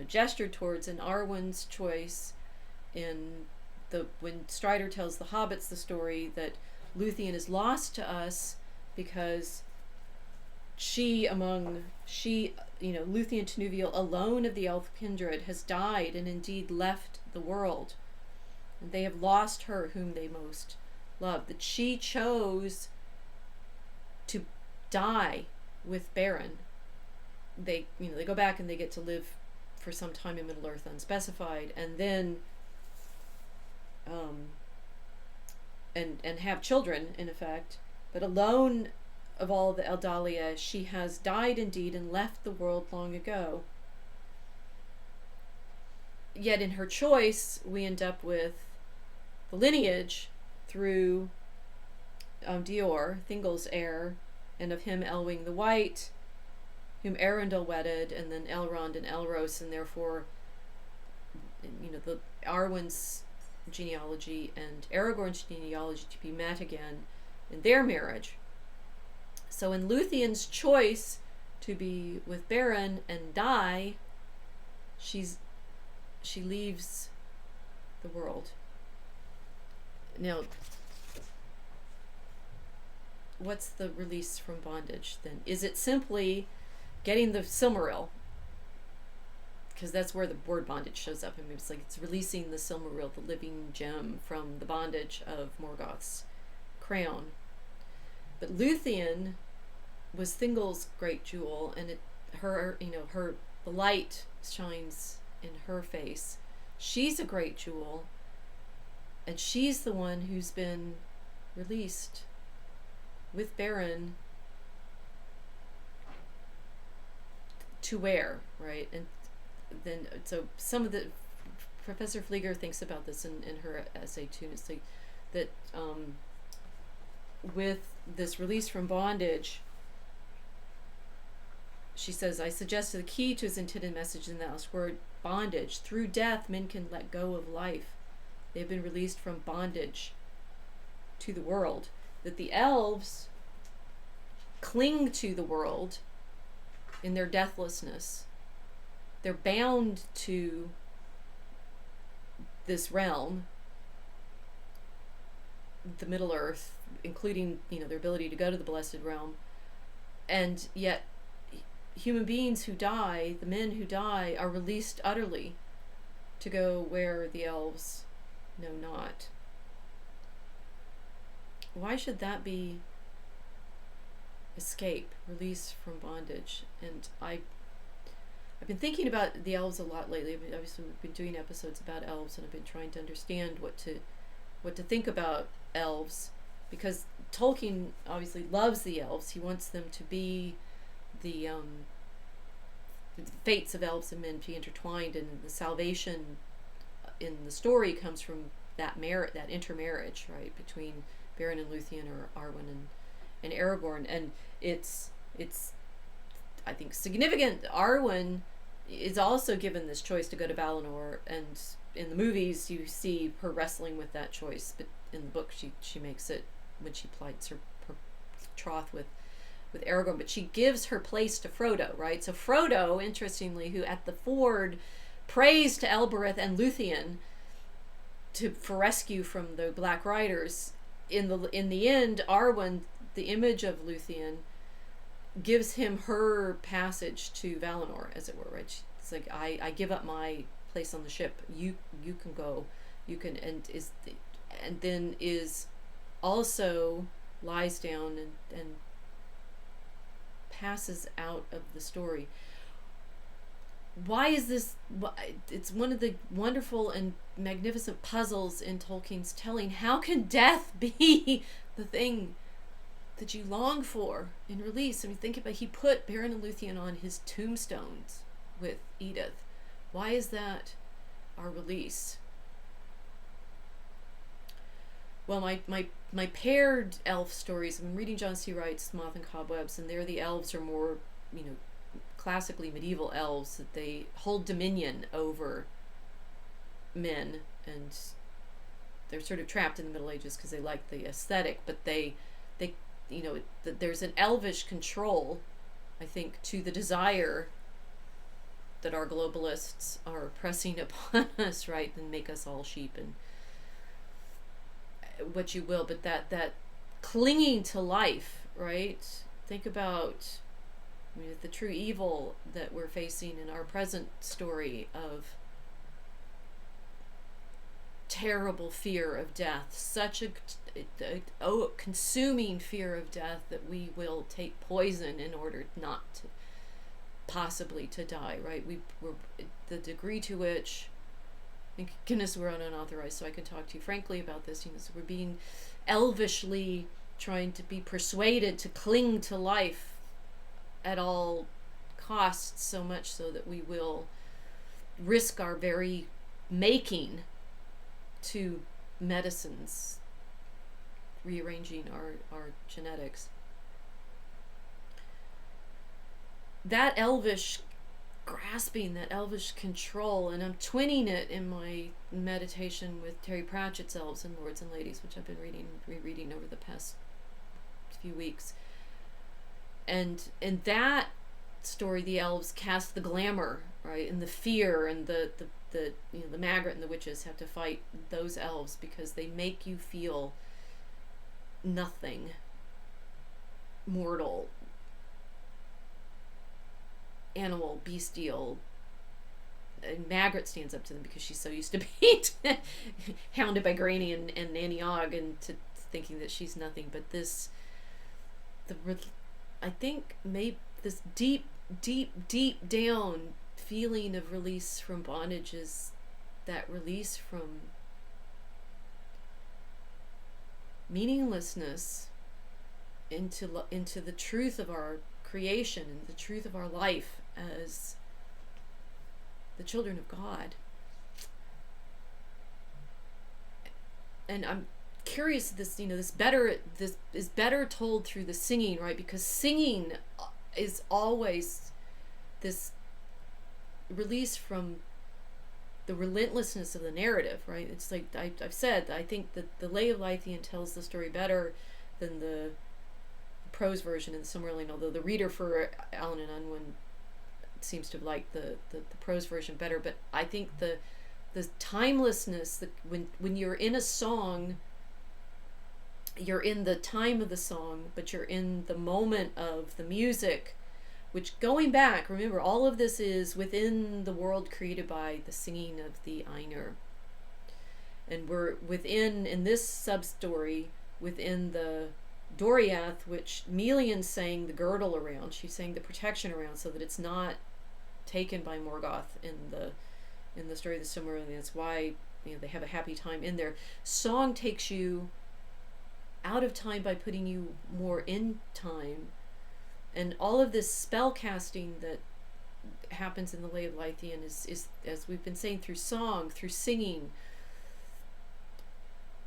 Speaker 1: gestured towards in Arwen's choice, when Strider tells the hobbits the story that Lúthien is lost to us because Lúthien Tinúviel, alone of the elf kindred, has died and indeed left the world, and they have lost her whom they most loved. That she chose to die with Beren. They go back and they get to live for some time in Middle-earth unspecified, and then and have children, in effect, but alone of all the Eldalia, she has died indeed and left the world long ago. Yet in her choice, we end up with the lineage through Dior, Thingol's heir, and of him Elwing the White, whom Arundel wedded, and then Elrond and Elros, and therefore, the Arwen's genealogy and Aragorn's genealogy to be met again in their marriage. So in Lúthien's choice to be with Beren and die, she leaves the world. Now, what's the release from bondage then? Is it simply getting the Silmaril? Because that's where the word bondage shows up. I mean, it's releasing the Silmaril, the living gem, from the bondage of Morgoth's crown. But Lúthien was Thingol's great jewel, and the light shines in her face. She's a great jewel, and she's the one who's been released with Beren to where, right? And then, so some of the Professor Flieger thinks about this in her essay too. It's like that with this release from bondage, she says, I suggested the key to his intended message in the last word, bondage. Through death, men can let go of life. They have been released from bondage to the world. That the elves cling to the world in their deathlessness. They're bound to this realm, the Middle Earth, including, their ability to go to the Blessed Realm. And yet, human beings who die, the men who die, are released utterly to go where the elves know not. Why should that be escape, release from bondage? And I've been thinking about the elves a lot lately. Obviously, we've been doing episodes about elves, and I've been trying to understand what to think about elves, because Tolkien obviously loves the elves. He wants them to be the fates of elves and men to be intertwined, and the salvation in the story comes from that intermarriage, right, between Beren and Lúthien, or Arwen and Aragorn. And it's I think significant. Arwen is also given this choice to go to Valinor, and in the movies you see her wrestling with that choice, but in the book she makes it when she plights her troth with Aragorn. But she gives her place to Frodo, right? So Frodo, interestingly, who at the ford prays to Elbereth and Lúthien for rescue from the Black Riders, in the end, Arwen, the image of Lúthien, gives him her passage to Valinor, as it were, right? It's like, I give up my place on the ship. You can go. You can, and then also lies down and passes out of the story. Why is this? It's one of the wonderful and magnificent puzzles in Tolkien's telling. How can death be the thing that you long for in release? I mean, think about, he put Beren and Lúthien on his tombstones with Edith. Why is that our release? Well, my paired elf stories, I'm reading John C. Wright's Moth and Cobwebs, and there the elves are more, classically medieval elves, that they hold dominion over men, and they're sort of trapped in the Middle Ages because they like the aesthetic, but they there's an elvish control, I think, to the desire that our globalists are pressing upon us, right, and make us all sheep and what you will, but that clinging to life, right? Think about the true evil that we're facing in our present story of terrible fear of death, such a consuming fear of death that we will take poison in order not to possibly to die, right? We're the degree to which, thank goodness we're unauthorized, so I can talk to you frankly about this. So we're being elvishly trying to be persuaded to cling to life at all costs, so much so that we will risk our very making to medicines, rearranging our genetics. That elvish grasping, that elvish control, and I'm twinning it in my meditation with Terry Pratchett's Elves and Lords and Ladies, which I've been rereading over the past few weeks. And in that story, the elves cast the glamour, right, and the fear, and the Maggot and the witches have to fight those elves because they make you feel nothing, mortal, animal, bestial. And Maggot stands up to them because she's so used to being hounded by Granny and Nanny Og, and to thinking that she's nothing. But I think maybe this deep down feeling of release from bondage is that release from meaninglessness into the truth of our creation and the truth of our life as the children of God. And I'm curious, this is better told through the singing, right? Because singing is always this release from the relentlessness of the narrative, right? It's like I've said, I think that the Lay of Lúthien tells the story better than the prose version in the Silmaril, although the reader for Allen Unwin seems to like the prose version better. But I think the timelessness, when you're in a song, you're in the time of the song, but you're in the moment of the music, which, going back, remember, all of this is within the world created by the singing of the Ainur. And we're within, in this sub-story, within the Doriath, which Melian sang the girdle around. She sang the protection around so that it's not taken by Morgoth in the story of the Silmaril. That's why they have a happy time in there. Song takes you out of time by putting you more in time. And all of this spell casting that happens in the Lay of Lúthien is, as we've been saying, through song, through singing.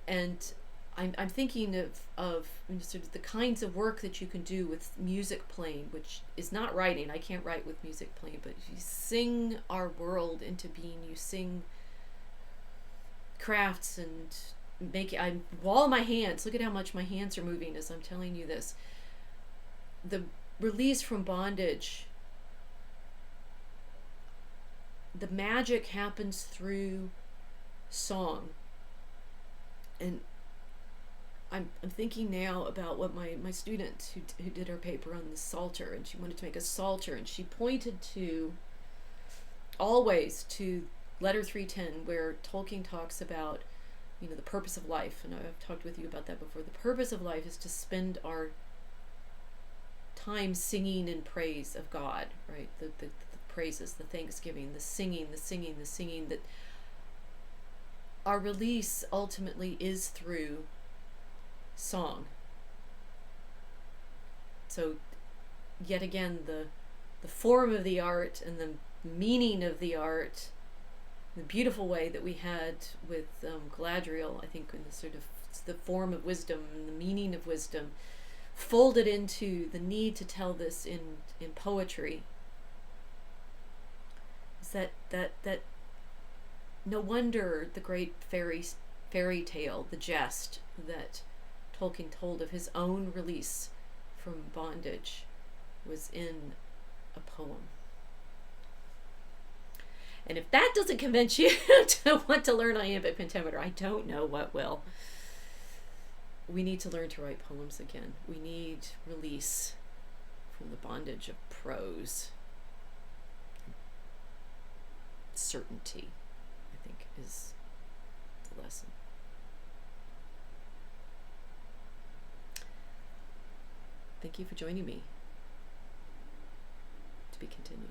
Speaker 1: And I'm thinking of sort of the kinds of work that you can do with music playing, which is not writing. I can't write with music playing, but you sing our world into being. You sing crafts and I wall my hands. Look at how much my hands are moving as I'm telling you this. The release from bondage, the magic happens through song. And I'm thinking now about what my student who did her paper on the Psalter, and she wanted to make a Psalter, and she pointed always to letter 310, where Tolkien talks about the purpose of life. And I've talked with you about that before. The purpose of life is to spend our time singing in praise of God, right? The praises, the thanksgiving, the singing, that our release ultimately is through song. So yet again, the form of the art and the meaning of the art, the beautiful way that we had with Galadriel, I think, in the sort of the form of wisdom and the meaning of wisdom, folded into the need to tell this in poetry. Is that no wonder the great fairy tale, the geste that Tolkien told of his own release from bondage, was in a poem. And if that doesn't convince you to want to learn iambic pentameter, I don't know what will. We need to learn to write poems again. We need release from the bondage of prose. Certainty, I think, is the lesson. Thank you for joining me. To be continued.